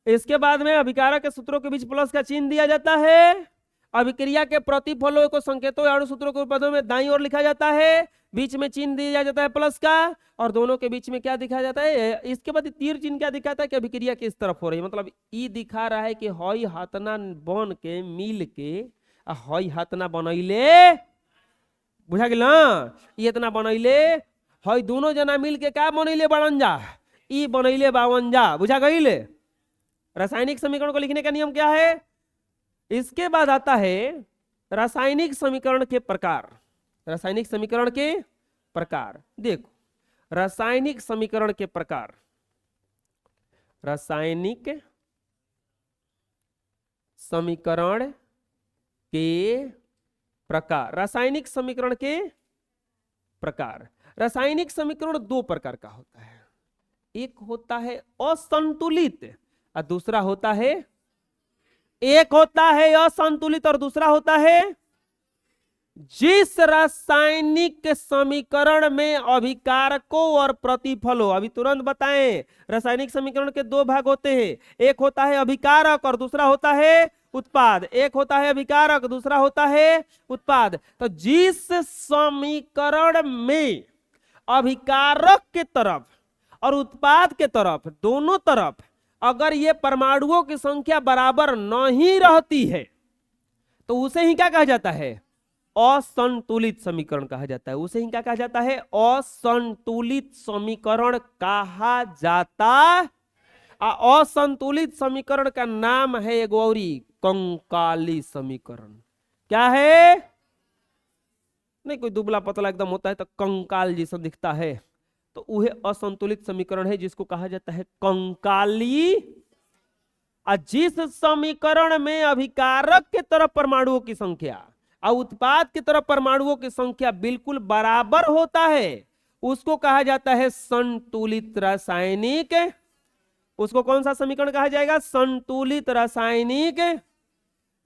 इसके बाद में अभिकारक के सूत्रों के बीच प्लस का चिन्ह दिया जाता है। अभिक्रिया के प्रतिफलों को संकेतों या अणु सूत्रों के पदों में दाईं ओर लिखा जाता है, बीच में चिन्ह दिया जाता है प्लस का, और दोनों के बीच में क्या दिखा जाता है? इसके बाद तीर चिन्ह क्या दिखाता है? कि अभिक्रिया किस तरफ हो रही है। मतलब ई दिखा रहा है कि हई हाथना बन के मिल के हई हाथना बनैले, बुझा गेल ना? ई इतना बनैले, हई दोनों जना मिल के क्या बनैले? बनंजा। ई बनैले 52। बुझा गईल? रासायनिक समीकरण को लिखने का नियम क्या है? इसके बाद आता है रासायनिक समीकरण के प्रकार। रासायनिक समीकरण के प्रकार देखो, रासायनिक समीकरण के प्रकार। रासायनिक समीकरण के प्रकार। रासायनिक समीकरण के प्रकार। रासायनिक समीकरण 2 प्रकार का होता है। एक होता है असंतुलित और दूसरा होता है, एक होता है असंतुलित और दूसरा होता है जिस रासायनिक समीकरण में अभिकारकों और प्रतिफलों, अभी तुरंत बताएं, रासायनिक समीकरण के 2 भाग होते हैं। एक होता है अभिकारक और दूसरा होता है उत्पाद। एक होता है अभिकारक, दूसरा होता है उत्पाद। तो जिस समीकरण में अभिकारक के तरफ और उत्पाद के तरफ, दोनों तरफ अगर ये परमाणुओं की संख्या बराबर नहीं रहती है तो उसे ही क्या कहा जाता है? असंतुलित समीकरण कहा जाता है। उसे ही क्या कहा जाता है? असंतुलित समीकरण कहा जाता। असंतुलित समीकरण का नाम है एक गौरी कंकाली समीकरण। क्या है? नहीं, कोई दुबला पतला एकदम होता है तो कंकाल जैसा दिखता है, तो वह असंतुलित समीकरण है जिसको कहा जाता है कंकाली। जिस समीकरण में अभिकारक के तरफ परमाणुओं की संख्या और उत्पाद की तरफ परमाणुओं की संख्या बिल्कुल बराबर होता है उसको कहा जाता है संतुलित रासायनिक। उसको कौन सा समीकरण कहा जाएगा? संतुलित रासायनिक।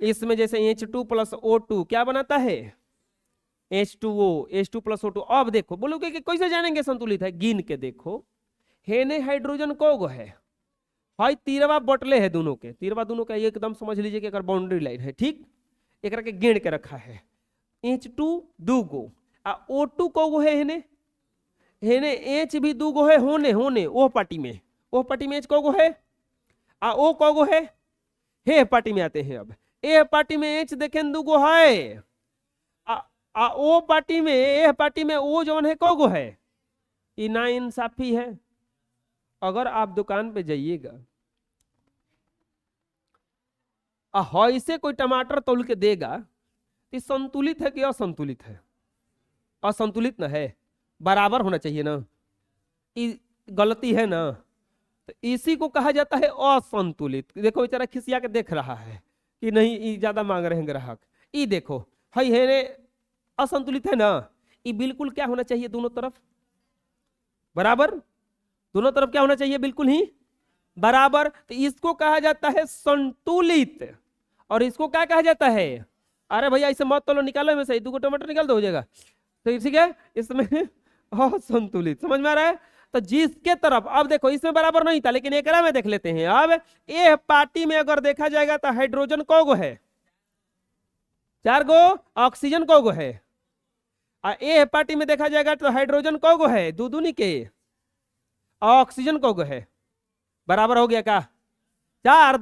इसमें जैसे H2 + O2 क्या बनाता है? H2O, H2 + O2। अब देखो, बोलोगे कि कैसे जानेंगे संतुलित है? गिन के देखो। हेने हाइड्रोजन को है? हाई तीरवा बटले है दोनों के, तीरवा दोनों का एकदम समझ लीजिए कि अगर बाउंड्री लाइन है, ठीक, एक के गिन के रखा है। H2 2 गो आ O2 को है हेने, हेने H भी 2 गो है होने होने ओ पार्टी में, ओ पार्टी में H को है आ O को है, हे पार्टी में आते हैं। अब ए पार्टी में H देखें 2 गो है आ ओ पार्टी में, ए पार्टी में O जौन है को है। ये ना इंसाफी है। अगर आप दुकान पे जाइएगा ऐसे कोई टमाटर तोल के देगा तो संतुलित है कि असंतुलित है? असंतुलित ना है, बराबर होना चाहिए ना, गलती है ना, तो इसी को कहा जाता है असंतुलित। देखो बेचारा खिसिया के देख रहा है कि नहीं ज्यादा मांग रहे हैं ग्राहक। ये देखो हई है असंतुलित है ना, ये बिल्कुल क्या होना चाहिए? दोनों तरफ बराबर, दोनों तरफ क्या होना चाहिए? बिल्कुल ही बराबर। तो इसको कहा जाता है संतुलित। और इसको क्या कहा जाता है? अरे भैया इसे मत तोलो, निकालो में से 2 टमाटर निकाल दो, हो जाएगा। तो ठीक है, इसमें असंतुलित, समझ में आ रहा है? तो जिसके तरफ, अब देखो इसमें बराबर नहीं था लेकिन एक में देख लेते हैं। अब ए पार्टी में अगर देखा जाएगा तो हाइड्रोजन को है 4 गो, ऑक्सीजन को है। ए पार्टी में देखा जाएगा तो हाइड्रोजन को है 2 दूनी के, ऑक्सीजन को है। बराबर हो गया का? 4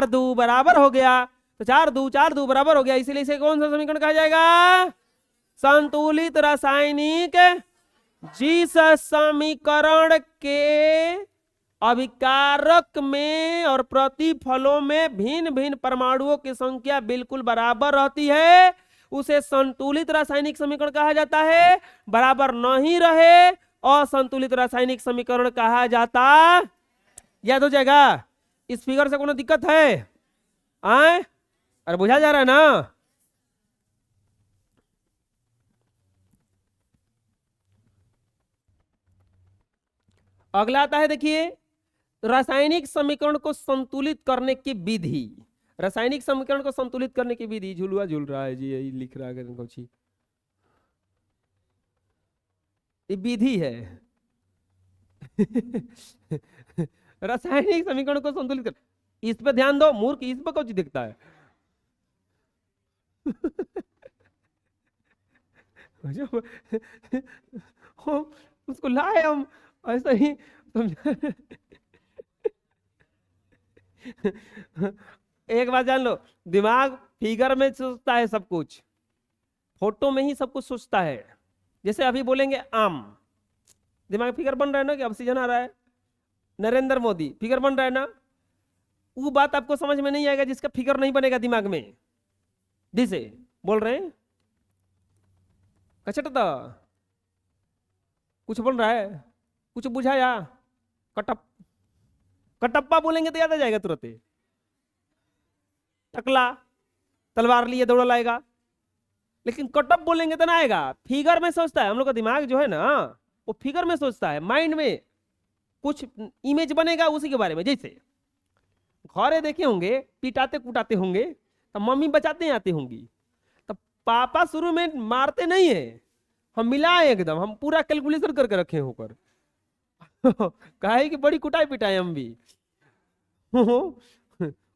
2 बराबर हो गया। तो 4 2 बराबर हो गया, इसीलिए इसे कौन सा समीकरण कहा जाएगा? संतुलित रासायनिक। जिस समीकरण के अभिकारक में और प्रतिफलों में भिन्न भिन्न परमाणुओं की संख्या बिल्कुल बराबर रहती है उसे संतुलित रासायनिक समीकरण कहा जाता है। बराबर नहीं रहे असंतुलित रासायनिक समीकरण कहा जाता। याद हो जाएगा? इस फिगर से कोनो दिक्कत है? आए? अरे बुझा जा रहा है ना? अगला आता है, देखिए रासायनिक समीकरण को संतुलित करने की विधि। रासायनिक समीकरण को संतुलित करने की विधि, झुलुआ झूल रहा है जी, यही लिख रहा है कुछ, ये विधि है। रासायनिक समीकरण को संतुलित कर, इस पे ध्यान दो मूर्ख, इस पे कुछ दिखता है। उसको लाए हम ऐसा ही एक बात जान लो, दिमाग फिगर में सोचता है सब कुछ, फोटो में ही सब कुछ सोचता है। जैसे अभी बोलेंगे आम, दिमाग फिगर बन रहा है ना कि ऑक्सीजन आ रहा है। नरेंद्र मोदी, फिगर बन रहा है ना। वो बात आपको समझ में नहीं आएगा जिसका फिगर नहीं बनेगा दिमाग में। जिसे बोल रहे हैं कचट, कुछ बोल रहा है, कुछ बुझाया, कटप, कटप्पा बोलेंगे तो याद आ जाएगा तुरंत। टकला, तलवार लिए दौड़ा लाएगा। लेकिन कटअप बोलेंगे तो ना आएगा। फिगर में सोचता है, हम लोग का दिमाग जो है ना वो फिगर में सोचता है, माइंड में कुछ इमेज बनेगा उसी के बारे में। जैसे घरे देखे होंगे पिटाते कुटाते होंगे तो मम्मी बचाते आते होंगी, तो पापा शुरू में मारते नहीं है, हम मिलाए एकदम, हम पूरा कैलकुलेशन करके रखे होकर। कहे कि बड़ी कुटाई पिटाई हम भी।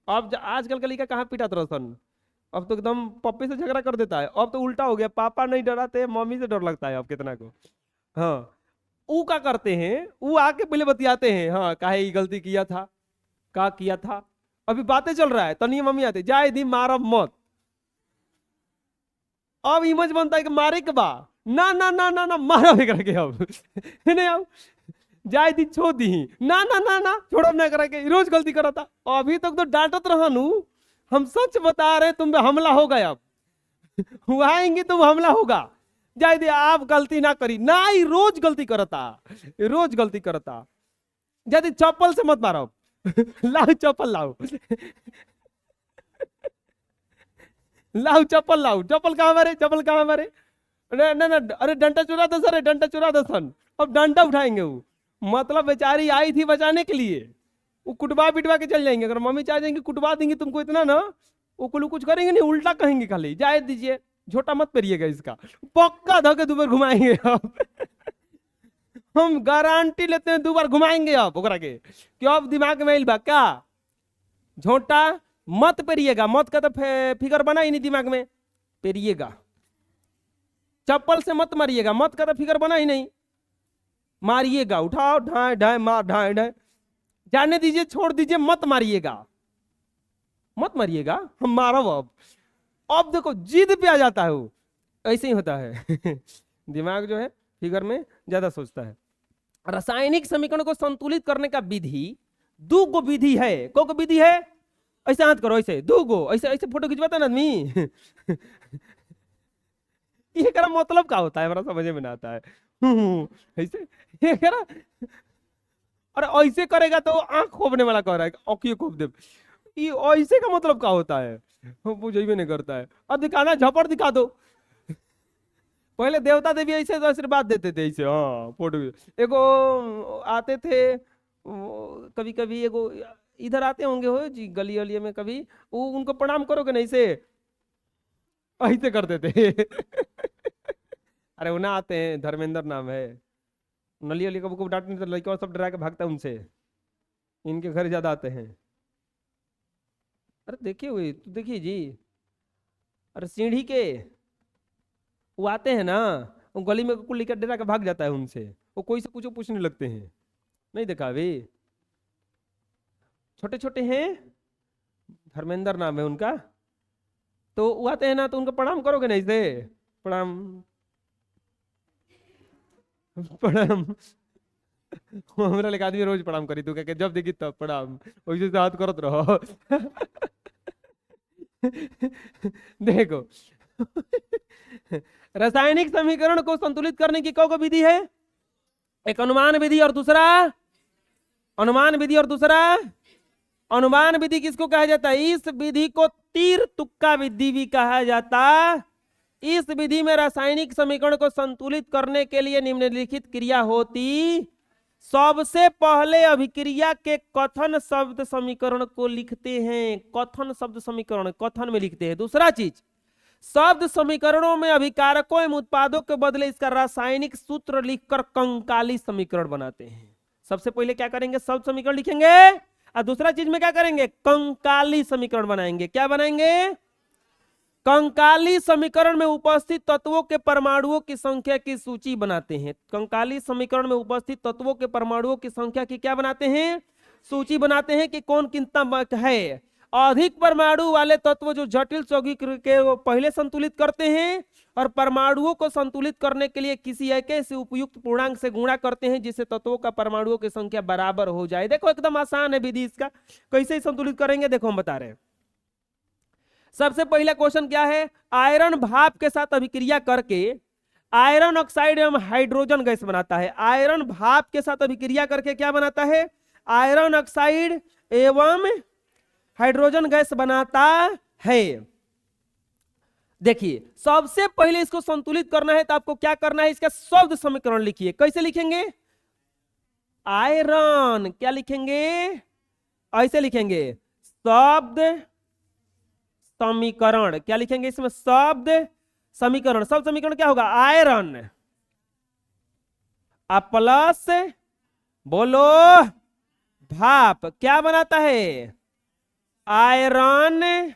अब आजकल का लड़का कहाँ पिटात रोशन, अब तो एकदम पप्पी से झगड़ा कर देता है। अब तो उल्टा हो गया, पापा नहीं डराते मम्मी से डर लगता है अब कितना को। हाँ, वो क्या करते हैं, वो आके पहले बतियाते हैं, हाँ काहे ये गलती किया था, का किया था, अभी बातें चल रहा है, तनी मम्मी आते जाए दी मारब मत। अब इमेज बनता है कि मारे के बा, ना ना ना ना ना मारा भी करके अब नहीं अब जाए दी छोड़ दी, ना ना ना ना छोड़ब ना करके, रोज गलती करा था। अभी तक तो डांटत रहनू, हम सच बता रहे तुम पे हमला होगा, अब हुआ आएंगे तुम हमला होगा। जाए दे आप गलती ना करी, ना ही रोज गलती करता, रोज गलती करता। जाए चप्पल से मत मारो लाओ चप्पल लाओ लाओ चप्पल लाओ, चप्पल कहाँ मारे, चप्पल कहाँ मारे, अरे ना ना अरे डंडा चुरा दो सर, डंडा चुरा दो सन, अब डंडा उठाएंगे वो, मतलब बेचारी आई थी बचाने के लिए, वो कुटवा पिटवा के चल जाएंगे। अगर मम्मी चाह जाएंगे कुटवा देंगे तुमको इतना ना, वो कुछ करेंगे नहीं, उल्टा कहेंगे खाली जाए दीजिए, झोटा मत पेरिएगा इसका, पक्का धोके दोबार घुमाएंगे अब हम गारंटी लेते हैं, दोबार घुमाएंगे अब ओकरा के, क्यों अब दिमाग में बा क्या, झोटा मत पेरिएगा, मत का तो फिगर बना ही नहीं दिमाग में, पेरिएगा। चप्पल से मत मारिएगा, मत का तो फिगर बना ही नहीं, मारिएगा, उठाओ ढाए ढाए मार ढाए ढाए, जाने दीजिए छोड़ दीजिए, मत मारिएगा, मत मारिएगा, हम मारो अब देखो जिद पे आ जाता है वो, ऐसे ही होता है दिमाग जो है फिगर में ज्यादा सोचता है। रासायनिक समीकरण को संतुलित करने का विधि, दो गो विधि है, को विधि है, ऐसे हाथ करो, ऐसे दो गो, ऐसे ऐसे फोटो खिंचवाता ना आदमी ये करा मतलब क्या होता है, हमारा समझ में ना आता है ऐसे ये करा, अरे ऐसे करेगा तो आंख खोपने वाला कह रहा है, आंखियों खोप दे, ये ऐसे का मतलब क्या होता है, मुझे भी नहीं करता है। अब दिखाना, झपड़ दिखा दो, पहले देवता देवी ऐसे तो आशीर्वाद देते थे ऐसे, हाँ फोटो, एगो आते थे कभी कभी, एगो इधर आते होंगे हो जी गली वली में, कभी वो उनको प्रणाम करोगे नहीं से ऐसे करते थे अरे उन्हें आते हैं, धर्मेंद्र नाम है, नली वली कब डांटने तो लड़के और सब डरा के भागता है उनसे, इनके घर ज्यादा आते हैं। अरे देखिए हुई तो देखिए जी, अरे सीढ़ी के वो आते हैं ना, वो गली में कुल लेकर डरा के भाग जाता है उनसे, वो कोई से कुछ पूछने लगते हैं, नहीं देखा अभी, छोटे छोटे हैं, धर्मेंद्र नाम है उनका, तो वो आते हैं ना, तो उनको प्रणाम करोगे नहीं से, प्रणाम प्रणाम हमारा लेके आदमी रोज प्रणाम करी, तू क्या जब देखी तब प्रणाम, वैसे से हाथ करत रहो देखो रासायनिक समीकरण को संतुलित करने की कौन विधि है, एक अनुमान विधि और दूसरा अनुमान विधि, और दूसरा अनुमान विधि किसको कहा जाता है, इस विधि को तीर तुक्का विधि भी कहा जाता। इस विधि में रासायनिक समीकरण को संतुलित करने के लिए निम्नलिखित क्रिया होती, सबसे पहले अभिक्रिया के कथन शब्द समीकरण को लिखते हैं, कथन शब्द समीकरण कथन में लिखते हैं। दूसरा चीज, शब्द समीकरणों में अभिकारकों एवं उत्पादों के बदले इसका रासायनिक सूत्र लिखकर कंकाली समीकरण बनाते हैं। सबसे पहले क्या करेंगे, शब्द समीकरण लिखेंगे, और दूसरा चीज में क्या करेंगे, कंकाली समीकरण बनाएंगे। क्या बनाएंगे, कंकाली समीकरण में उपस्थित तत्वों के परमाणुओं की संख्या की सूची बनाते हैं। कंकाली समीकरण में उपस्थित तत्वों के परमाणुओं की संख्या की क्या बनाते हैं, सूची बनाते हैं कि कौन कितना है। अधिक परमाणु वाले तत्व जो जटिल यौगिक के वो पहले संतुलित करते हैं, और परमाणुओं को संतुलित करने के लिए किसी एक ऐसे उपयुक्त पूर्णांक से गुणा करते हैं जिससे तत्वों का परमाणुओं की संख्या बराबर हो जाए। देखो एकदम आसान है विधि इसका, कैसे संतुलित करेंगे देखो हम बता रहे हैं। सबसे पहला क्वेश्चन क्या है, आयरन भाप के साथ अभिक्रिया करके आयरन ऑक्साइड एवं हाइड्रोजन गैस बनाता है। आयरन भाप के साथ अभिक्रिया करके क्या बनाता है, आयरन ऑक्साइड एवं हाइड्रोजन गैस बनाता है। देखिए सबसे पहले इसको संतुलित करना है तो आपको क्या करना है, इसका शब्द समीकरण लिखिए। कैसे लिखेंगे, आयरन क्या लिखेंगे, ऐसे लिखेंगे शब्द समीकरण, क्या लिखेंगे इसमें, शब्द समीकरण। शब्द समीकरण क्या होगा, आयरन प्लस बोलो भाप क्या बनाता है, iron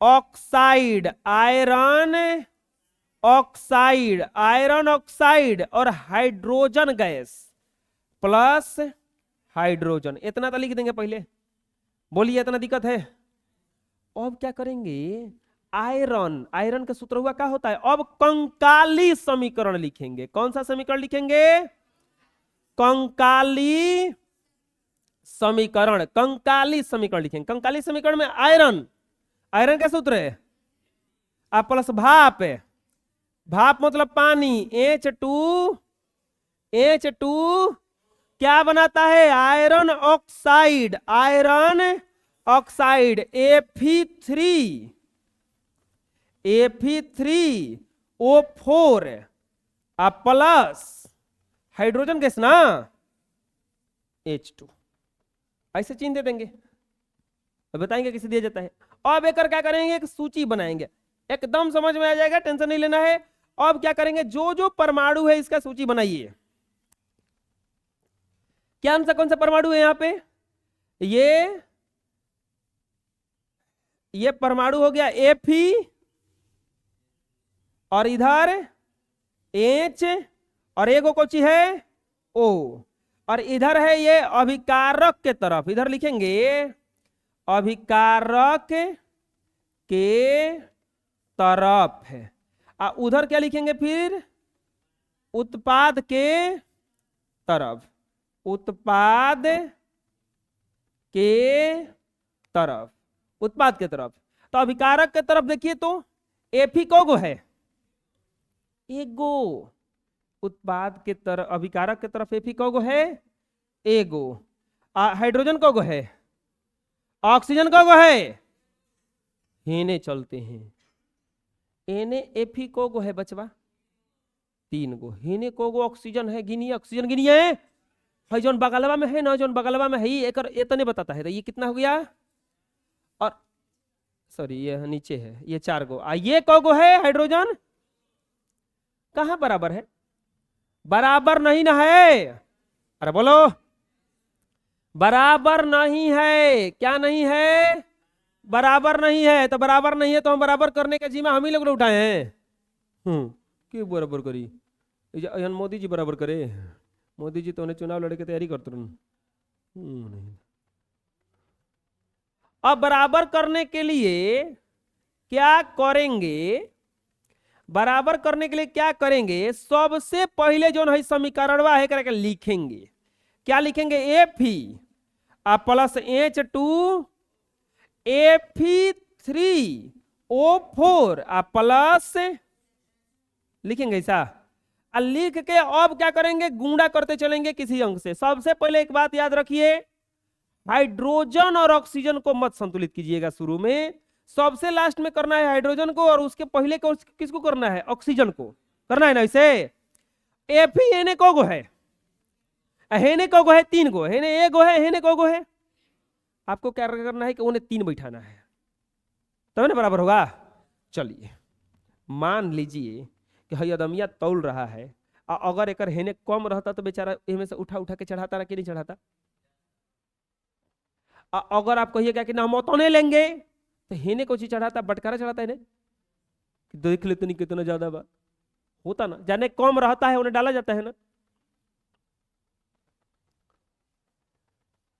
oxide, iron oxide, iron oxide और हाइड्रोजन गैस प्लस हाइड्रोजन, इतना तो लिख देंगे पहले। बोलिए इतना दिक्कत है? अब क्या करेंगे, आयरन, आयरन का सूत्र हुआ क्या होता है, अब कंकाली समीकरण लिखेंगे। कौन सा समीकरण लिखेंगे? कंकाली समीकरण, कंकाली समीकरण लिखेंगे। कंकाली समीकरण में आयरन, आयरन का सूत्र है आ प्लस भाप, भाप मतलब पानी, H2, H2 क्या बनाता है, iron oxide, iron oxide Fe3, Fe3O4 आ प्लस हाइड्रोजन गैस ना H2, ऐसे चिन्ह दे देंगे। अब बताएंगे किसे दिया जाता है। अब एक क्या करेंगे, एक सूची बनाएंगे, एकदम समझ में आ जाएगा, टेंशन नहीं लेना है। अब क्या करेंगे, जो जो परमाणु है इसका सूची बनाइए। क्या कौन सा परमाणु है यहाँ पे, ये परमाणु हो गया Fe और इधर H और एगो कोची है O, और इधर है ये अभिकारक के तरफ, इधर लिखेंगे अभिकारक के तरफ है, उधर क्या लिखेंगे फिर, उत्पाद के तरफ, उत्पाद के तरफ, उत्पाद के तरफ। तो अभिकारक के तरफ देखिए तो Fe को है, एगो, उत्पाद के तरफ, अभिकारक के तरफ Fe को है एगो, हाइड्रोजन को है, ऑक्सीजन को है, हेने चलते हैं, एने Fe को है बचवा 3 गो, हेने को ऑक्सीजन है, गिनिए ऑक्सीजन गिनिए, है जोन बगलवा में है ना, जोन बगलवा में है ये एक इतने बताता है, तो ये कितना हो गया, और सॉरी ये नीचे है, ये 4 गो, ये को है हाइड्रोजन, कहां बराबर है, बराबर नहीं ना है, अरे बोलो बराबर नहीं है, क्या नहीं है, बराबर नहीं है, तो बराबर नहीं है तो हम बराबर करने का जिम्मा हम ही लोग उठाए हैं। क्यों बराबर करी, मोदी जी बराबर करे, मोदी जी तो उन्हें चुनाव लड़े की तैयारी करते नहीं। अब बराबर करने के लिए क्या करेंगे, बराबर करने के लिए क्या करेंगे, सबसे पहले जो है समीकरणवा है करके लिखेंगे, क्या लिखेंगे, Fe plus H2 Fe3O4 plus लिखेंगे ऐसा, लिख के अब क्या करेंगे, गुणा करते चलेंगे किसी अंक से। सबसे पहले एक बात याद रखिए, हाइड्रोजन और ऑक्सीजन को मत संतुलित कीजिएगा, शुरू में सबसे लास्ट में करना है हाइड्रोजन को, और उसके पहले को किसको करना है, ऑक्सीजन को करना है ना। इसे Fe हेने को है, हेने को है 3 गो, हेने एगो है, हेने को है, आपको क्या करना है कि उन्हें 3 बैठाना है, तब ना बराबर होगा। चलिए मान लीजिए कि हई अदमिया तौल रहा है, अगर एक हेने कम रहता तो बेचारा इनमें से उठा उठा के चढ़ाता ना कि नहीं चढ़ाता। अगर आप कहिएगा कि ना हम उतने लेंगे, तो हेने को चीज चढ़ाता, बटकारा चढ़ाता है, देख लेते नहीं कितना ज्यादा बा, होता ना, जाने कम रहता है उन्हें डाला जाता है ना।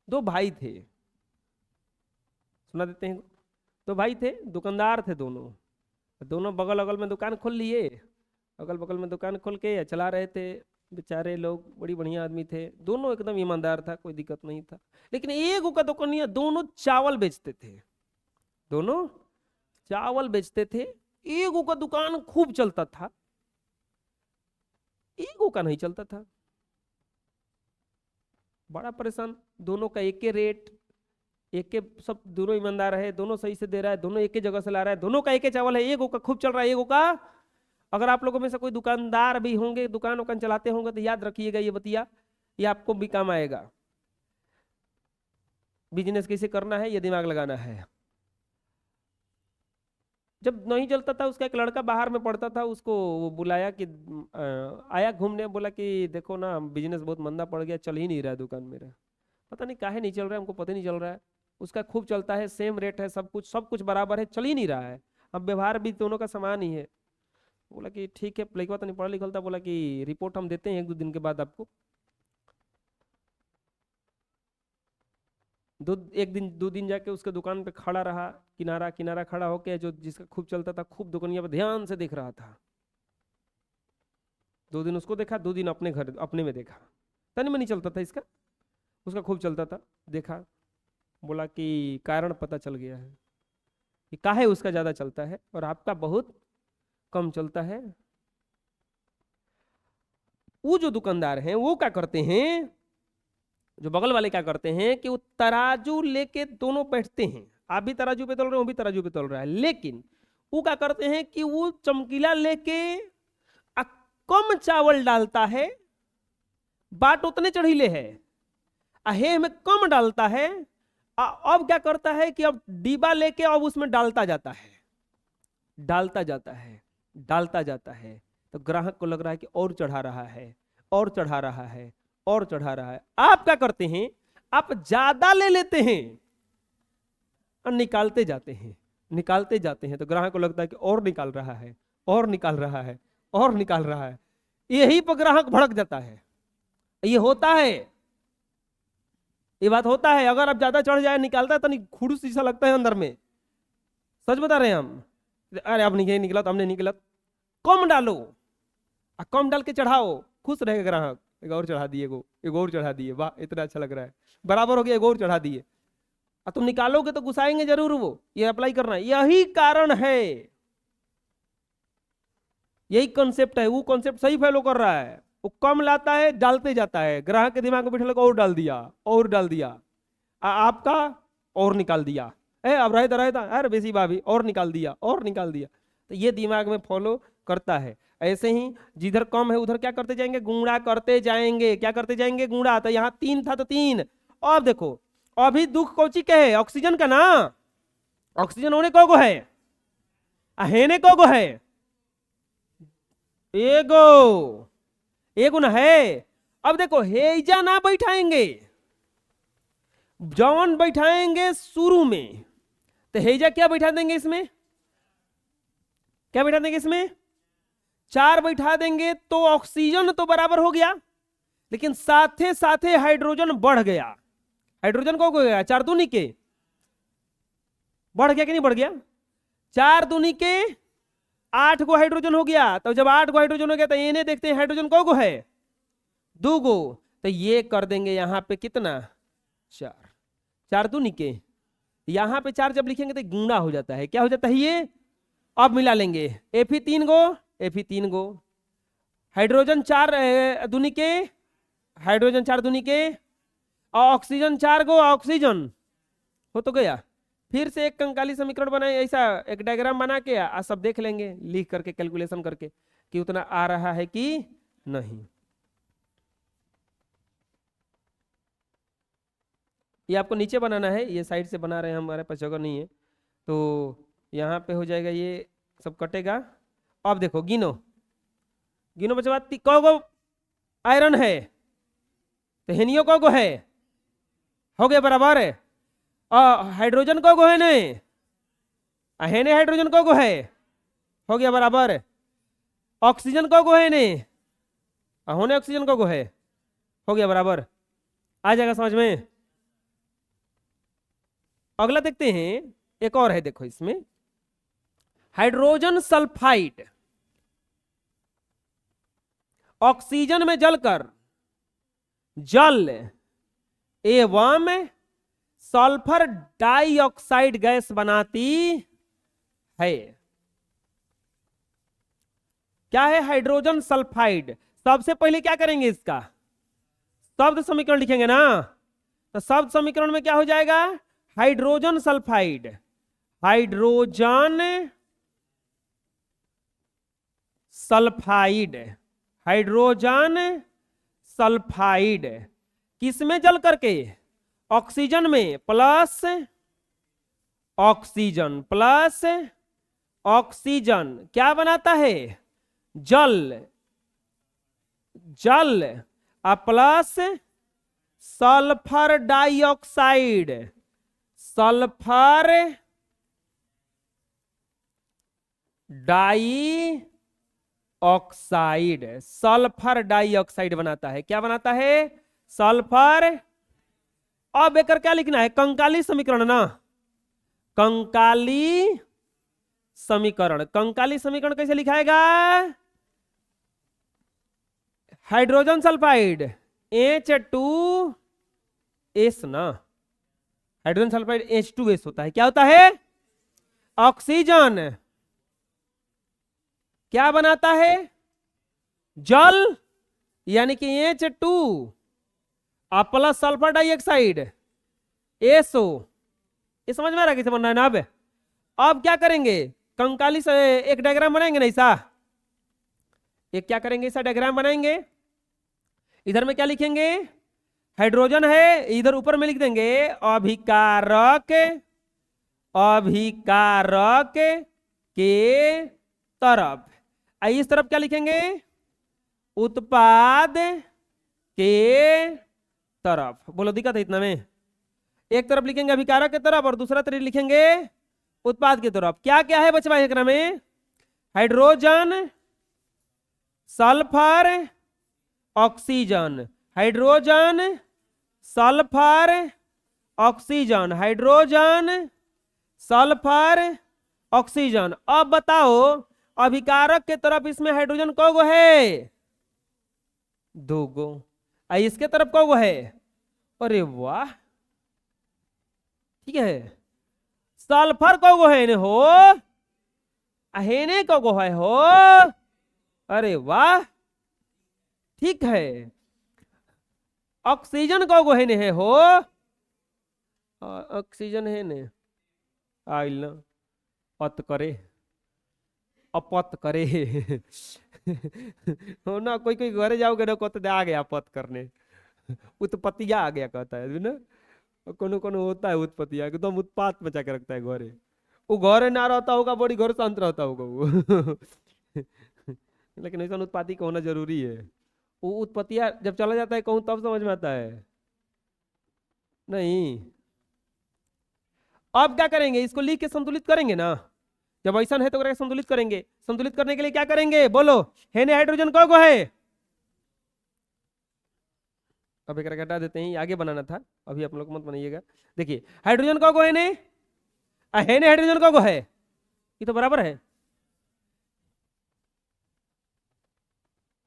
2 भाई थे, सुना देते हैं, 2 भाई थे, दुकानदार थे, दोनों बगल अगल में दुकान खोल लिए, अगल बगल में दुकान खोल के चला रहे थे, बेचारे लोग बड़ी बढ़िया आदमी थे, दोनों एकदम ईमानदार था, कोई दिक्कत नहीं था। लेकिन एक का दुकानिया, दोनों चावल बेचते थे, दोनों चावल बेचते थे, एक का दुकान खूब चलता था, एक का नहीं चलता था, बड़ा परेशान। दोनों का एक के रेट, एक के सब, दोनों ईमानदार है, दोनों सही से दे रहा है, दोनों एक ही जगह से ला रहा है, दोनों का एक ही चावल है, एक का खूब चल रहा है, एक का। अगर आप लोगों में से कोई दुकानदार भी होंगे, दुकान उकान चलाते होंगे, तो याद रखिएगा ये बतिया, ये आपको भी काम आएगा। बिजनेस कैसे करना है ये दिमाग लगाना है। जब नहीं चलता था, उसका एक लड़का बाहर में पढ़ता था, उसको वो बुलाया कि आया घूमने, बोला कि देखो ना बिजनेस बहुत मंदा पड़ गया, चल ही नहीं रहा है दुकान मेरा, पता नहीं काहे नहीं चल रहा है, हमको पता नहीं चल रहा है। उसका खूब चलता है, सेम रेट है, सब कुछ बराबर है, चल ही नहीं रहा है, अब व्यवहार भी दोनों का समान ही है। बोला कि ठीक है, लड़का तो नहीं पढ़ा लिखा था, बोला कि रिपोर्ट हम देते हैं 1-2 दिन के बाद आपको। 1-2 दिन जाके उसके दुकान पे खड़ा रहा, किनारा किनारा खड़ा होके, जो जिसका खूब चलता था, खूब दुकानिया पे ध्यान से देख रहा था। 2 दिन उसको देखा, 2 दिन अपने घर अपने में देखा, तनी मनी चलता था इसका, उसका खूब चलता था, देखा, बोला कि कारण पता चल गया है कि काहे उसका ज्यादा चलता है और आपका बहुत कम चलता है। वो जो दुकानदार हैं वो क्या करते हैं, जो बगल वाले क्या करते हैं कि वो तराजू लेके दोनों बैठते हैं, आप भी तराजू पे तोल रहे हो, वो भी तराजू पे तोल रहा है, लेकिन वो क्या करते हैं कि वो चमकीला लेके कम चावल डालता है, बाट उतने चढ़ीले है, अहे में कम डालता है। अब क्या करता है कि अब डिब्बा लेके अब उसमें डालता जाता है, डालता जाता है, डालता जाता है, तो ग्राहक को लग रहा है कि और चढ़ा रहा है, और चढ़ा रहा है, और चढ़ा रहा है। आप क्या करते हैं, आप ज्यादा ले लेते हैं और निकालते जाते हैं, निकालते जाते हैं, तो ग्राहक को लगता है कि और निकाल रहा है, और निकाल रहा है, और निकाल रहा है। यही पर ग्राहक भड़क जाता है। ये होता है, ये बात होता है। अगर आप ज्यादा चढ़ जाए, निकालता है तो नहीं, खुड़ूस सा लगता है अंदर में, सच बता रहे हैं हम। अरे अब नहीं निकला तो हमने निकला, कम डालो, कम डाल के चढ़ाओ, खुश रहेगा ग्राहक, एक और चढ़ा दिए, एक और चढ़ा दिए, वाह इतना अच्छा लग रहा है, बराबर हो गया, एक और चढ़ा दिए। तुम निकालोगे तो गुस्साएंगे जरूर, वो ये अप्लाई करना है। यही कारण है, यही कॉन्सेप्ट है, वो कॉन्सेप्ट सही फॉलो कर रहा है। वो कम लाता है, डालते जाता है, ग्राहक के दिमाग में बैठे लगा और डाल दिया, और डाल दिया, आपका और निकाल दिया, अब रहता रहता, अरे बेसी भाभी और निकाल दिया, और निकाल दिया। तो ये दिमाग में फॉलो करता है। ऐसे ही जिधर कम है उधर क्या करते जाएंगे, गुणा करते जाएंगे, क्या करते जाएंगे, गुणा। तो यहाँ 3 था तो 3। अब देखो, अभी दुख कौची के है, ऑक्सीजन का ना, ऑक्सीजन होने को है, हेने को है, एगो एगो ना है। अब देखो हेजा ना बैठाएंगे, जौन बैठाएंगे शुरू में, तो हेजा क्या बैठा देंगे इसमें, क्या बैठा देंगे इसमें, 4 बैठा देंगे, तो ऑक्सीजन तो बराबर हो गया, लेकिन साथे साथे हाइड्रोजन बढ़ गया। हाइड्रोजन को गया 4 दूनी के, बढ़ गया कि नहीं बढ़ गया, 4 दूनी के 8 गो हाइड्रोजन हो गया। तो जब 8 गो हाइड्रोजन हो गया तो इन्हें देखते हैं हाइड्रोजन को है 2 गो, तो ये कर देंगे यहां पे कितना, 4, 4 दूनी के, यहां पे 4 जब लिखेंगे तो गुणा हो जाता है, क्या हो जाता है ये, अब मिला लेंगे, Fe 3 गो, Fe 3 गो, हाइड्रोजन 4 दूनी के, हाइड्रोजन 4 दूनी के, और ऑक्सीजन 4 गो, ऑक्सीजन हो तो गया। फिर से एक कंकाली समीकरण बनाए, ऐसा एक डायग्राम बना के सब देख लेंगे, लिख करके कैलकुलेशन करके कि उतना आ रहा है कि नहीं। ये आपको नीचे बनाना है, ये साइड से बना रहे हैं, हमारे पास जगह नहीं है, तो यहाँ पे हो जाएगा, ये सब कटेगा। अब देखो गिनो, गिनो बच्चा, कौगो आयरन है, तो हेनियो कौगो है, हो गया बराबर है। हाइड्रोजन को है नहीं, हेने हाइड्रोजन को है, हो गया बराबर है। ऑक्सीजन को है नहीं, होने ऑक्सीजन को है, हो गया बराबर, आ जाएगा समझ में। अगला देखते हैं, एक और है, देखो इसमें हाइड्रोजन सल्फाइड ऑक्सीजन में जलकर जल एवं सल्फर डाइऑक्साइड गैस बनाती है। क्या है हाइड्रोजन सल्फाइड, सबसे पहले क्या करेंगे, इसका शब्द समीकरण लिखेंगे ना, तो शब्द समीकरण में क्या हो जाएगा, hydrogen sulphide, hydrogen sulphide, hydrogen sulphide किसमें जल करके, ऑक्सीजन में, प्लस ऑक्सीजन, प्लस ऑक्सीजन क्या बनाता है, जल, जल plus sulphur dioxide, sulphur dioxide sulphur dioxide बनाता है। क्या बनाता है? सल्फर। अब एक क्या लिखना है? कंकाली समीकरण ना, कंकाली समीकरण। कंकाली समीकरण कैसे लिखाएगा? हाइड्रोजन सल्फाइड H2S ना, हाइड्रोजन सल्फाइड H2S होता है। क्या होता है? ऑक्सीजन। क्या बनाता है? जल, यानी कि H2 plus sulphur dioxide SO। ये समझ में आ रहा है कैसे बनना है ना? अब क्या करेंगे? कंकाली से एक डायग्राम बनाएंगे ना ऐसा, एक क्या करेंगे ऐसा डायग्राम बनाएंगे। इधर में क्या लिखेंगे? हाइड्रोजन है, इधर ऊपर में लिख देंगे अभिकारक, अभिकारक के तरफ। इस तरफ क्या लिखेंगे? उत्पाद के तरफ। बोलो दिक्कत है इतना में? एक तरफ लिखेंगे अभिकारक के तरफ और दूसरा तरफ लिखेंगे उत्पाद की तरफ। क्या क्या है बचवा एक में? Hydrogen sulphur oxygen, hydrogen sulphur oxygen, hydrogen sulphur oxygen. अब बताओ अभिकारक के तरफ इसमें हाइड्रोजन कौगो है? 2 गो। इसके तरफ कौगो है? अरे वाह, ठीक है। सल्फर कौगो है ने हो, हेने कौगो है हो। अरे वाह, ठीक है। ऑक्सीजन कौगो है ने है हो, ऑक्सीजन है ने आइल ना अत करे, अपत करे हो ना। कोई कोई घरे जाओगे ना कहते आ गया अपत करने, उत्पत्तिया आ गया कहता है ना। कोनो कोनो होता है उत्पत्तिया, एकदम उत्पात मचा के रखता है घरे। वो घरे ना रहता होगा, बड़ी घर शांत रहता होगा वो लेकिन ऐसा उत्पाती का होना जरूरी है। वो उत्पत्तिया जब चला जाता है कहूँ तब समझ में आता है नहीं। अब क्या करेंगे? इसको लिख के संतुलित करेंगे ना। जब ऐसा है तो संतुलित करेंगे। संतुलित करने के लिए क्या करेंगे बोलो? है ने हाइड्रोजन कौगो है? अब एक हटा देते हैं, आगे बनाना था, अभी आप लोग मत बनाइएगा। देखिए हाइड्रोजन कौगो है ने, है ने हाइड्रोजन कौगो है? ये तो बराबर है।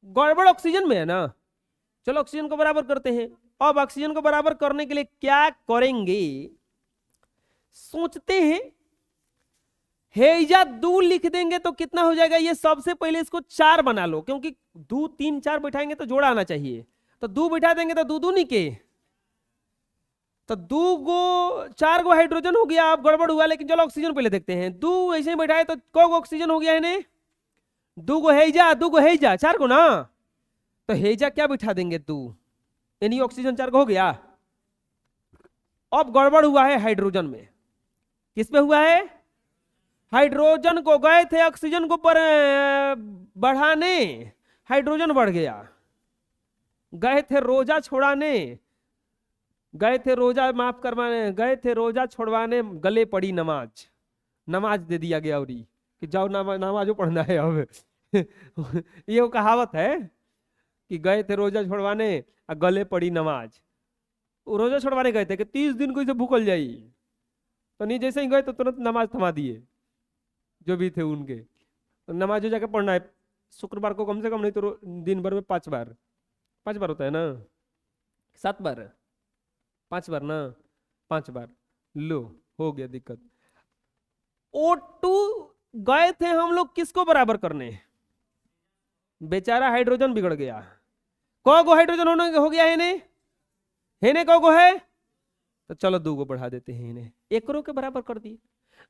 गड़बड़ ऑक्सीजन में है ना। चलो ऑक्सीजन को बराबर करते हैं। अब ऑक्सीजन को बराबर करने के लिए क्या करेंगे? सोचते हैं। हेजा 2 लिख देंगे तो कितना हो जाएगा? ये सबसे पहले इसको 4 बना लो, क्योंकि 2 3 4 बैठाएंगे तो जोड़ा आना चाहिए। तो 2 बैठा देंगे तो 2 2 नहीं के, तो 2 गो 4 गो हाइड्रोजन हो गया। अब गड़बड़ हुआ, लेकिन चलो ऑक्सीजन पहले देखते हैं। 2 ऐसे ही बैठाए तो कौ गो ऑक्सीजन हो गया है ने? 2 गो हेजा, 2 गो हेजा, 4 गो ना। तो हेजा क्या बैठा देंगे? 2, यानी ऑक्सीजन 4 गो हो गया। अब गड़बड़ हुआ है हाइड्रोजन में। किस पे हुआ है? हाइड्रोजन को गए थे ऑक्सीजन को पर बढ़ाने, हाइड्रोजन बढ़ गया। गए थे रोजा छोड़ाने, गए थे रोजा माफ करवाने, गए थे रोजा छोड़वाने, गले पड़ी नमाज। नमाज दे दिया गया और कि जाओ नमाजो पढ़ना है अब ये वो कहावत है कि गए थे रोजा छोड़वाने और गले पड़ी नमाज। रोजा छोड़वाने गए थे कि 30 दिन को इसे भूखल जाई, तो नहीं जैसे ही गए तो तुरंत नमाज थमा दिए जो भी थे उनके। तो नमाज हो जाकर पढ़ना है शुक्रवार को कम से कम, नहीं तो दिन भर में 5 बार। 5 बार होता है ना? 7 बार, 5 बार ना, 5 बार। लो हो गया दिक्कत। O2 गए थे हम लोग किसको बराबर करने? बेचारा हाइड्रोजन बिगड़ गया। कौ गो हाइड्रोजन होने हो गया है ने कौ गो है? तो चलो 2 गो बढ़ा देते हैं इन्हें, 1 रो के बराबर कर दिए।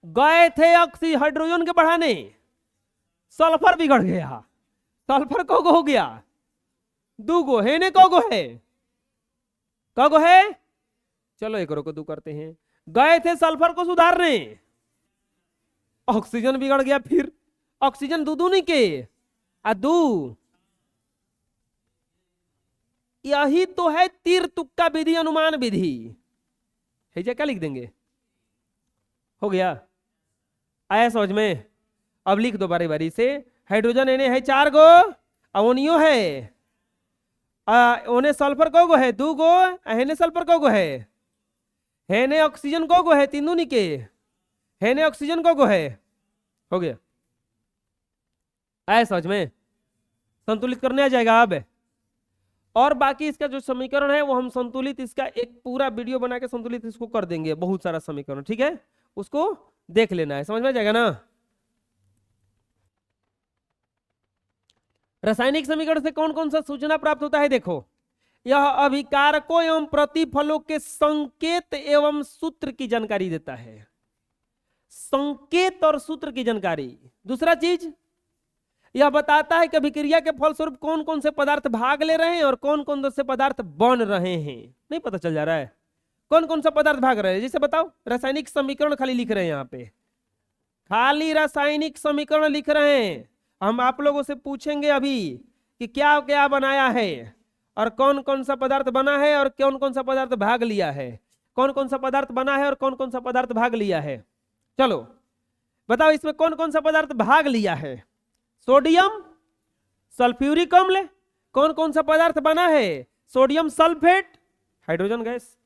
गए थे हाइड्रोजन के बढ़ाने, सल्फर बिगड़ गया। सल्फर कौ गो हो गया? 2 गो है ने कौ गो है? कौ गो है? चलो 1 रो को 2 करते हैं। गए थे सल्फर को सुधारने, ऑक्सीजन बिगड़ गया। फिर ऑक्सीजन 2 2 नहीं के 2। यही तो है तीर तुक्का विधि, अनुमान विधि। है क्या लिख देंगे? हो गया? आया समझ में? अब लिख दो बारी बारी से। हाइड्रोजन एने है 4 गो, अमोनियो है, ओने सल्फर को गो है 2 गो, हेने सल्फर को गो है, हेने ऑक्सीजन को गो है 3 दूनी के, हेने ऑक्सीजन को गो है, हो गया। आए समझ में? संतुलित करने आ जाएगा अब। और बाकी इसका जो समीकरण है वो हम संतुलित, इसका एक पूरा वीडियो बना के संतुलित इसको कर देंगे, बहुत सारा समीकरण, ठीक है, उसको देख लेना है, समझ में आ जाएगा ना। रासायनिक समीकरण से कौन कौन सा सूचना प्राप्त होता है? देखो, यह अभिकारकों एवं प्रतिफलों के संकेत एवं सूत्र की जानकारी देता है, संकेत और सूत्र की जानकारी। दूसरा चीज, यह बताता है कि अभिक्रिया के फलस्वरूप कौन कौन से पदार्थ भाग ले रहे हैं और कौन कौन से पदार्थ बन रहे हैं। नहीं पता चल जा रहा है कौन कौन सा पदार्थ भाग रहे हैं? जैसे बताओ, रासायनिक समीकरण खाली लिख रहे हैं, यहाँ पे खाली रासायनिक समीकरण लिख रहे हैं। हम आप लोगों से पूछेंगे अभी कि क्या क्या बनाया है और कौन कौन सा पदार्थ बना है और कौन कौन सा पदार्थ भाग लिया है, कौन कौन सा पदार्थ बना है और कौन कौन सा पदार्थ भाग लिया है। चलो बताओ, इसमें कौन कौन सा पदार्थ भाग लिया है? सोडियम सल्फ्यूरिक अम्ल। कौन कौन सा पदार्थ बना है? Sodium sulphate, hydrogen gas.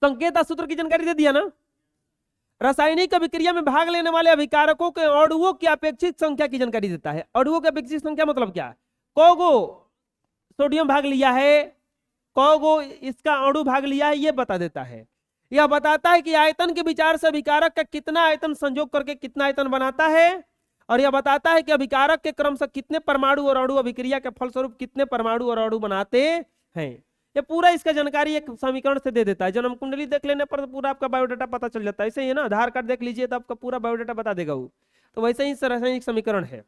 संकेत सूत्र की जानकारी दे दिया ना। रासायनिक अभिक्रिया में भाग लेने वाले अभिकारकों के अणुओं की अपेक्षित संख्या की जानकारी देता है। अणुओं की अपेक्षित संख्या मतलब क्या? कोगो सोडियम भाग लिया है, कोगो इसका अणु भाग लिया है, ये बता देता है। यह बताता है कि आयतन के विचार से अभिकारक का कितना आयतन संयोग करके कितना आयतन बनाता है, और यह बताता है कि अभिकारक के क्रम से कितने परमाणु और अणु अभिक्रिया के फलस्वरूप कितने परमाणु और अणु बनाते हैं। ये पूरा इसका जानकारी एक समीकरण से दे देता है। जन्म कुंडली देख लेने पर पूरा आपका बायोडाटा पता चल जाता है। ऐसे ही है ना, आधार कार्ड देख लीजिए तो आपका पूरा बायोडाटा बता देगा वो। तो वैसे ही रासायनिक समीकरण है।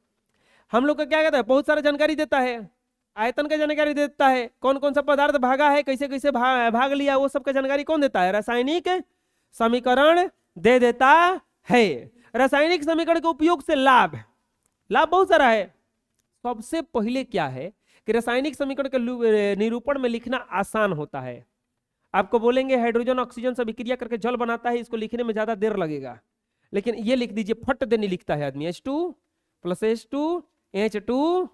हम लोग का क्या कहता है, बहुत सारा जानकारी देता है, आयतन का जानकारी देता है, कौन कौन सा पदार्थ भागा है, कैसे कैसे भाग लिया, वो सब का जानकारी कौन देता है? रासायनिक समीकरण दे देता है। रासायनिक समीकरण के उपयोग से लाभ बहुत सारा है। सबसे पहले क्या है कि रासायनिक समीकरण के निरूपण में लिखना आसान होता है। आपको बोलेंगे हाइड्रोजन ऑक्सीजन से अभिक्रिया करके जल बनाता है, इसको लिखने में ज्यादा देर लगेगा, लेकिन ये लिख दीजिए, फट देने लिखता है आदमी, H2 + H2 H2।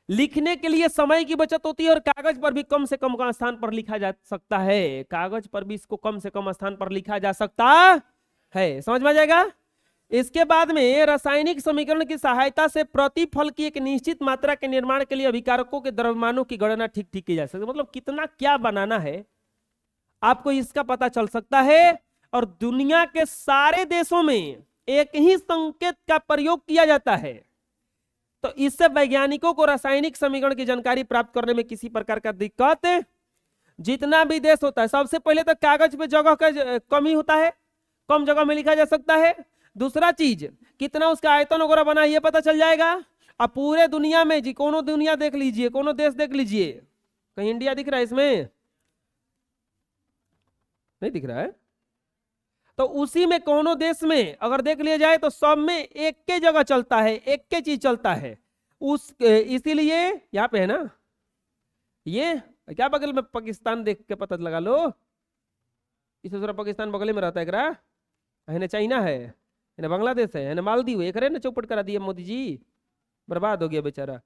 लिखने के लिए समय की बचत होती है और कागज पर भी कम से कम स्थान पर लिखा जा सकता है। कागज पर भी इसको कम से कम स्थान पर लिखा जा सकता है। समझ में आ जाएगा। इसके बाद में रासायनिक समीकरण की सहायता से प्रतिफल की एक निश्चित मात्रा के निर्माण के लिए अभिकारकों के द्रव्यमानों की गणना ठीक ठीक की जा सकती है। मतलब कितना क्या बनाना है आपको इसका पता चल सकता है। और दुनिया के सारे देशों में एक ही संकेत का प्रयोग किया जाता है, तो इससे वैज्ञानिकों को रासायनिक समीकरण की जानकारी प्राप्त करने में किसी प्रकार का दिक्कत, जितना भी देश होता है, सबसे पहले तो कागज पे जगह का कमी होता है, कम जगह में लिखा जा सकता है। दूसरा चीज, कितना उसका आयतन वगैरह बना ये पता चल जाएगा। अब पूरे दुनिया में जी कोनो दुनिया देख लीजिए, कोनो देश देख लीजिए, कहीं इंडिया दिख रहा है इसमें? नहीं दिख रहा है। तो उसी में कोनो देश में अगर देख लिया जाए तो सब में एक के जगह चलता है, एक के चीज चलता है। इसीलिए यहाँ पे है ना, ये क्या बगल में पाकिस्तान देख के पता लगा लो, इस दूसरा पाकिस्तान बगल में रहता है, है चाइना है ना, बांग्लादेश है ना, मालदीव है, करे ना चौपट करा दिया मोदी जी, बर्बाद हो गया बेचारा।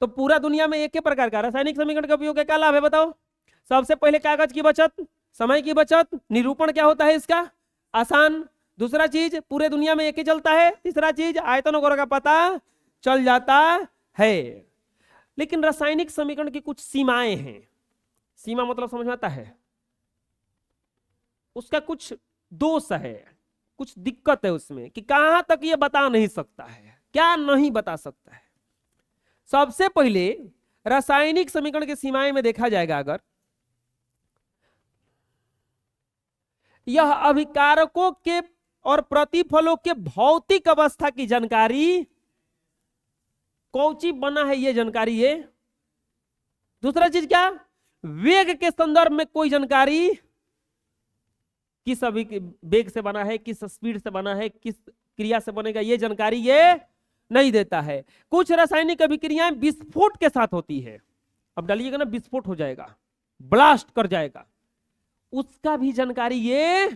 तो पूरा दुनिया में एक ही प्रकार का रासायनिक समीकरण का उपयोग क्या लाभ है बताओ? सबसे पहले कागज की बचत, समय की बचत, निरूपण क्या होता है इसका आसान। दूसरा चीज, पूरे दुनिया में एक ही चलता है। तीसरा चीज, आयतन वगैरह का पता चल जाता है। लेकिन रासायनिक समीकरण की कुछ सीमाएं हैं। सीमा मतलब समझ में आता है, उसका कुछ दोष है, कुछ दिक्कत है उसमें कि कहां तक ये बता नहीं सकता है, क्या नहीं बता सकता है। सबसे पहले रासायनिक समीकरण की सीमाएं में देखा जाएगा, अगर यह अभिकारकों के और प्रतिफलों के भौतिक अवस्था की जानकारी, कौची बना है ये जानकारी ये। दूसरा चीज क्या, वेग के संदर्भ में कोई जानकारी, किस वेग से बना है, किस स्पीड से बना है, किस क्रिया से बनेगा, ये जानकारी ये नहीं देता है। कुछ रासायनिक अभिक्रियाएं विस्फोट के साथ होती है। अब डालिएगा ना, विस्फोट हो जाएगा, ब्लास्ट कर जाएगा, उसका भी जानकारी ये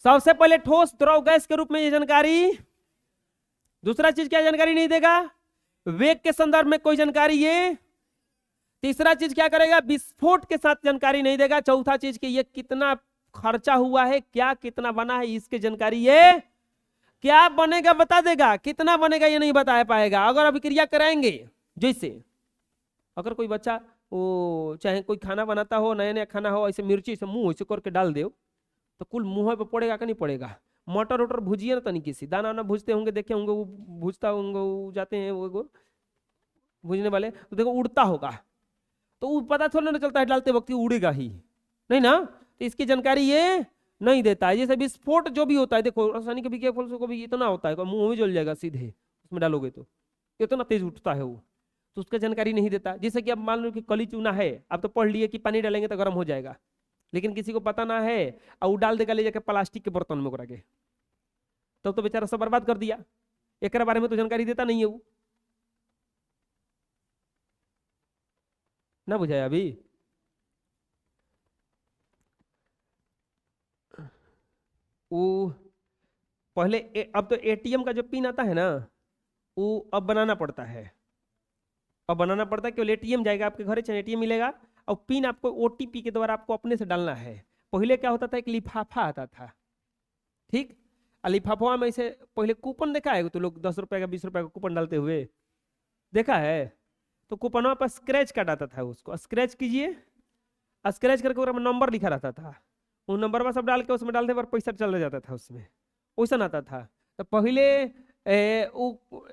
सबसे पहले ठोस द्रव गैस के रूप में ये जानकारी, दूसरा चीज क्या जानकारी नहीं देगा, वेग के संदर्भ में कोई जानकारी ये, तीसरा चीज क्या करेगा, विस्फोट के साथ जानकारी नहीं देगा, चौथा चीज कि ये कितना खर्चा हुआ है, क्या कितना बना है इसकी जानकारी ये, क्या बनेगा बता देगा, कितना बनेगा ये नहीं बता पाएगा। अगर अभिक्रिया कराएंगे, जैसे अगर कोई बच्चा वो चाहे कोई खाना बनाता हो, नया नया खाना हो, ऐसे मिर्ची से मुंह ऐसे करके डाल दे तो कुल मुंह पे पड़ेगा कि नहीं पड़ेगा। मटर उटर भुजिए ना तनिक सी, दाना वाना भूजते होंगे, देखे होंगे वो भूजता होंगे, वो जाते हैं वो भूजने वाले, तो देखो उड़ता होगा, तो वो पता थोड़ा ना चलता है डालते वक्त उड़ेगा ही नहीं ना, तो इसकी जानकारी ये नहीं देता है। जैसे विस्फोट जो भी होता है, देखो रासायनिक अभिक्रिया के फल को भी इतना होता है, मुंह में जल जाएगा सीधे उसमें डालोगे तो, इतना तेज उठता है वो, तो उसका जानकारी नहीं देता। जैसे कि अब मान लो कि कली चूना है, अब तो पढ़ लिए कि पानी डालेंगे तो गर्म हो जाएगा, लेकिन किसी को पता ना है और वो डाल देगा ले जाकर प्लास्टिक के बर्तन में ओकरा के, तब तो बेचारा सब बर्बाद कर दिया। एक बारे में तो जानकारी देता नहीं है वो, ना बुझाया अभी। वो पहले अब तो एटीएम का जो पिन आता है ना, वो अब बनाना पड़ता है, अब बनाना पड़ता है, केवल एटीएम जाएगा आपके घर, चाहे एटीएम मिलेगा, और पिन आपको ओटीपी के द्वारा आपको अपने से डालना है। पहले क्या होता था, एक लिफाफा आता था, ठीक, लिफाफा में ऐसे पहले कूपन देखा है तो लोग 10 रुपए का 20 रुपए का कूपन डालते हुए देखा है, तो कूपनवा पर स्क्रैच कार्ड आता था, उसको स्क्रैच कीजिए, स्क्रैच करके उसमें नंबर लिखा रहता था, वो नंबर पर सब डाल के उसमें डालने पर पैसा चला जाता था, उसमें वैसा आता था। तो पहले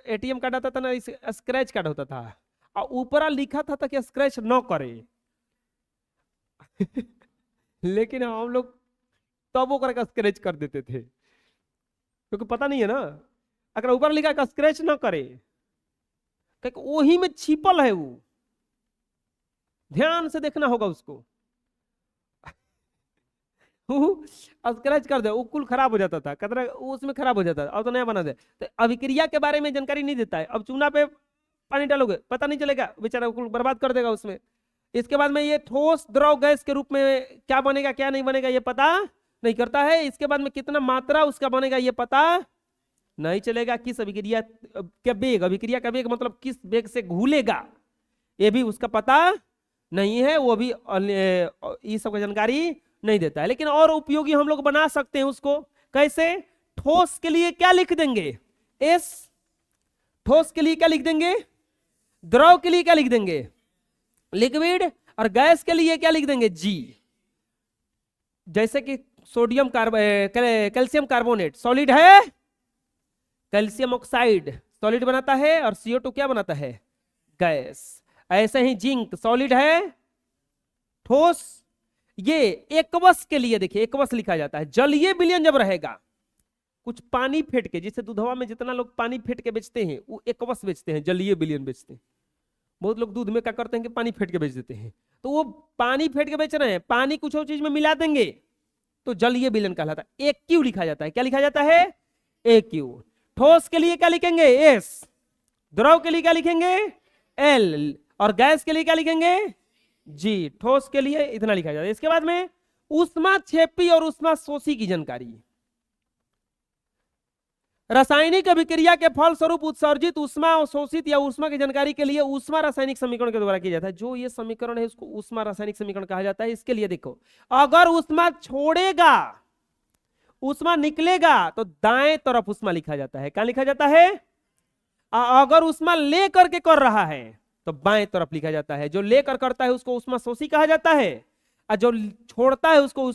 एटीएम कार्ड आता था ना, स्क्रैच कार्ड होता था, और ऊपर लिखा था कि स्क्रैच न करे लेकिन हम लोग तब वो करके स्क्रैच कर देते थे, क्योंकि पता नहीं है ना, अगर ऊपर लिखा कि स्क्रैच न करे, क्योंकि वही में छिपल है, वो ध्यान से देखना होगा उसको स्क्रैच कर दे वो कुल खराब हो जाता था, कतरा उसमें खराब हो जाता था, और तो नया बना दे। तो अभिक्रिया के बारे में जानकारी नहीं देता है। अब चूना पे पानी डालोगे पता नहीं चलेगा, बेचारा कुल बर्बाद कर देगा उसमें। इसके बाद में ये ठोस द्रव गैस के रूप में क्या बनेगा क्या नहीं बनेगा ये पता नहीं करता है। इसके बाद में कितना मात्रा उसका बनेगा ये पता नहीं चलेगा। किस अभिक्रिया का वेग, अभिक्रिया का वेग मतलब किस वेग से घूलेगा ये भी उसका पता नहीं है, वो भी ये सब जानकारी नहीं देता है। लेकिन और उपयोगी हम लोग बना सकते हैं उसको। कैसे? ठोस के लिए क्या लिख देंगे? एस। ठोस के लिए क्या लिख देंगे? द्रव के लिए क्या लिख देंगे? लिक्विड। और गैस के लिए क्या लिख देंगे? जी। जैसे कि सोडियम कैल्शियम कार्बोनेट सॉलिड है, कैल्शियम ऑक्साइड सॉलिड बनाता है, और CO2 क्या बनाता है? गैस। ऐसे ही जिंक सॉलिड है, ठोस। ये एकवश के लिए देखिए, एकवश लिखा जाता है। जलीय विलयन जब रहेगा, कुछ पानी फेंट के, जैसे दूधवा में जितना लोग पानी फेंट के बेचते हैं वो एकवश बेचते हैं, जलीय विलयन बेचते हैं। बहुत लोग दूध में क्या करते हैं कि पानी फेंट के बेच देते हैं, तो वो पानी फेंट के बेच रहे हैं, पानी कुछ और चीज में मिला देंगे तो जलीय विलयन कहलाता है। AQ लिखा जाता है। क्या लिखा जाता है? AQ। ठोस के लिए क्या लिखेंगे? S। द्रव के लिए क्या लिखेंगे? L। और गैस के लिए क्या लिखेंगे? G। ठोस के लिए इतना लिखा जाता है। इसके बाद में ऊष्माक्षेपी और ऊष्माशोषी की जानकारी। रासायनिक अभिक्रिया के फल स्वरूप उत्सर्जित ऊष्मा अवशोषित या ऊष्मा की जानकारी के लिए ऊष्मा रासायनिक समीकरण के द्वारा किया जाता है। जो ये समीकरण है उसको ऊष्मा रासायनिक समीकरण कहा जाता है। इसके लिए देखो, अगर ऊष्मा छोड़ेगा, ऊष्मा निकलेगा तो दाएं तरफ ऊष्मा लिखा जाता है। क्या लिखा जाता है? अगर ऊष्मा लेकर के कर रहा है तो बाएं तरफ लिखा जाता है। जो लेकर करता है उसको ऊष्माशोषी कहा जाता है, और जो छोड़ता है उसको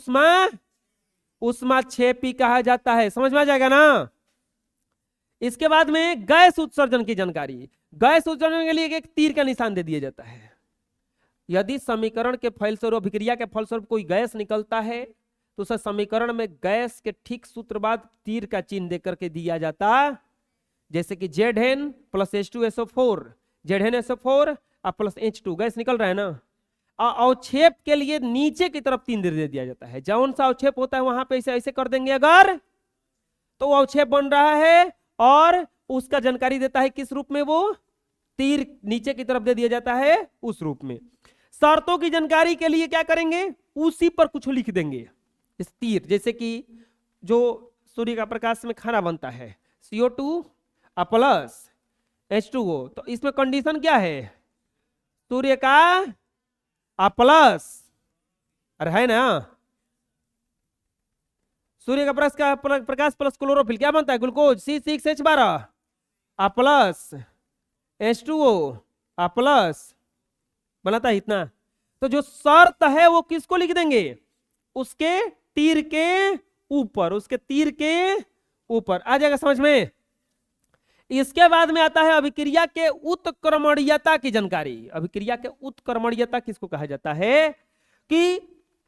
ऊष्माक्षेपी कहा जाता है। समझ में आ जाएगा ना? इसके बाद में गैस उत्सर्जन की जानकारी। गैस उत्सर्जन के लिए एक तीर का निशान दे दिया जाता है। यदि समीकरण के फलस्वरूप, अभिक्रिया के फलस्वरूप कोई गैस निकलता है तो उस समीकरण में गैस के ठीक सूत्र बाद तीर का चिन्ह देकर के दिया जाता। जैसे कि Zn + H2SO4, ZnSO4 plus H2 gas निकल रहा है ना। अवक्षेप के लिए नीचे की तरफ तीर दे दिया जाता है। जौन सा अवक्षेप होता है वहां पे ऐसे ऐसे कर देंगे अगर, तो अवक्षेप बन रहा है, और उसका जानकारी देता है किस रूप में? वो तीर नीचे की तरफ दे दिया जाता है उस रूप में। शर्तों की जानकारी के लिए क्या करेंगे? उसी पर कुछ लिख देंगे इस तीर। जैसे कि जो सूर्य का प्रकाश में खाना बनता है, CO2 प्लस H2O। तो इसमें कंडीशन क्या है, सूर्य का प्लस, अरे है ना, सूर्य का प्रकाश प्लस क्लोरोफिल क्या बनता है, glucose C6H12 plus H2O plus बनाता है इतना। तो जो शर्त है वो किसको लिख देंगे, उसके तीर के ऊपर, उसके तीर के ऊपर आ जाएगा समझ में। इसके बाद में आता है अभिक्रिया के उत्क्रमणीयता की जानकारी। अभिक्रिया के उत्क्रमणीयता किसको कहा जाता है, कि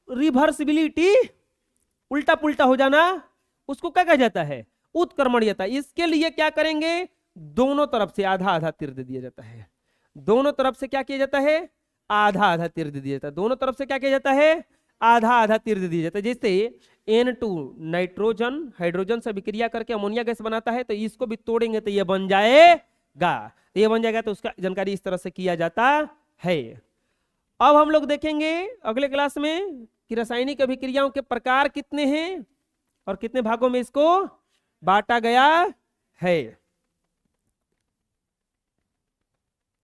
रिवर्सिबिलिटी, उल्टा पुल्टा हो जाना, उसको क्या कहा जाता है, उत्क्रमणीयता। इसके लिए क्या करेंगे, दोनों तरफ से आधा आधा तीर दे दिया जाता है। दोनों तरफ से क्या किया जाता है, आधा आधा तीर दे दिया जाता है। दोनों तरफ से क्या किया जाता है, आधा आधा तीर दे दिया जाता है। जैसे N2 नाइट्रोजन हाइड्रोजन से विक्रिया करके अमोनिया गैस बनाता है, तो इसको भी तोड़ेंगे तो ये बन जाएगा, ये बन जाएगा। तो उसका जानकारी इस तरह से किया जाता है। अब हम लोग देखेंगे अगले क्लास में कि रासायनिक अभिक्रियाओं के प्रकार कितने हैं और कितने भागों में इसको बांटा गया है।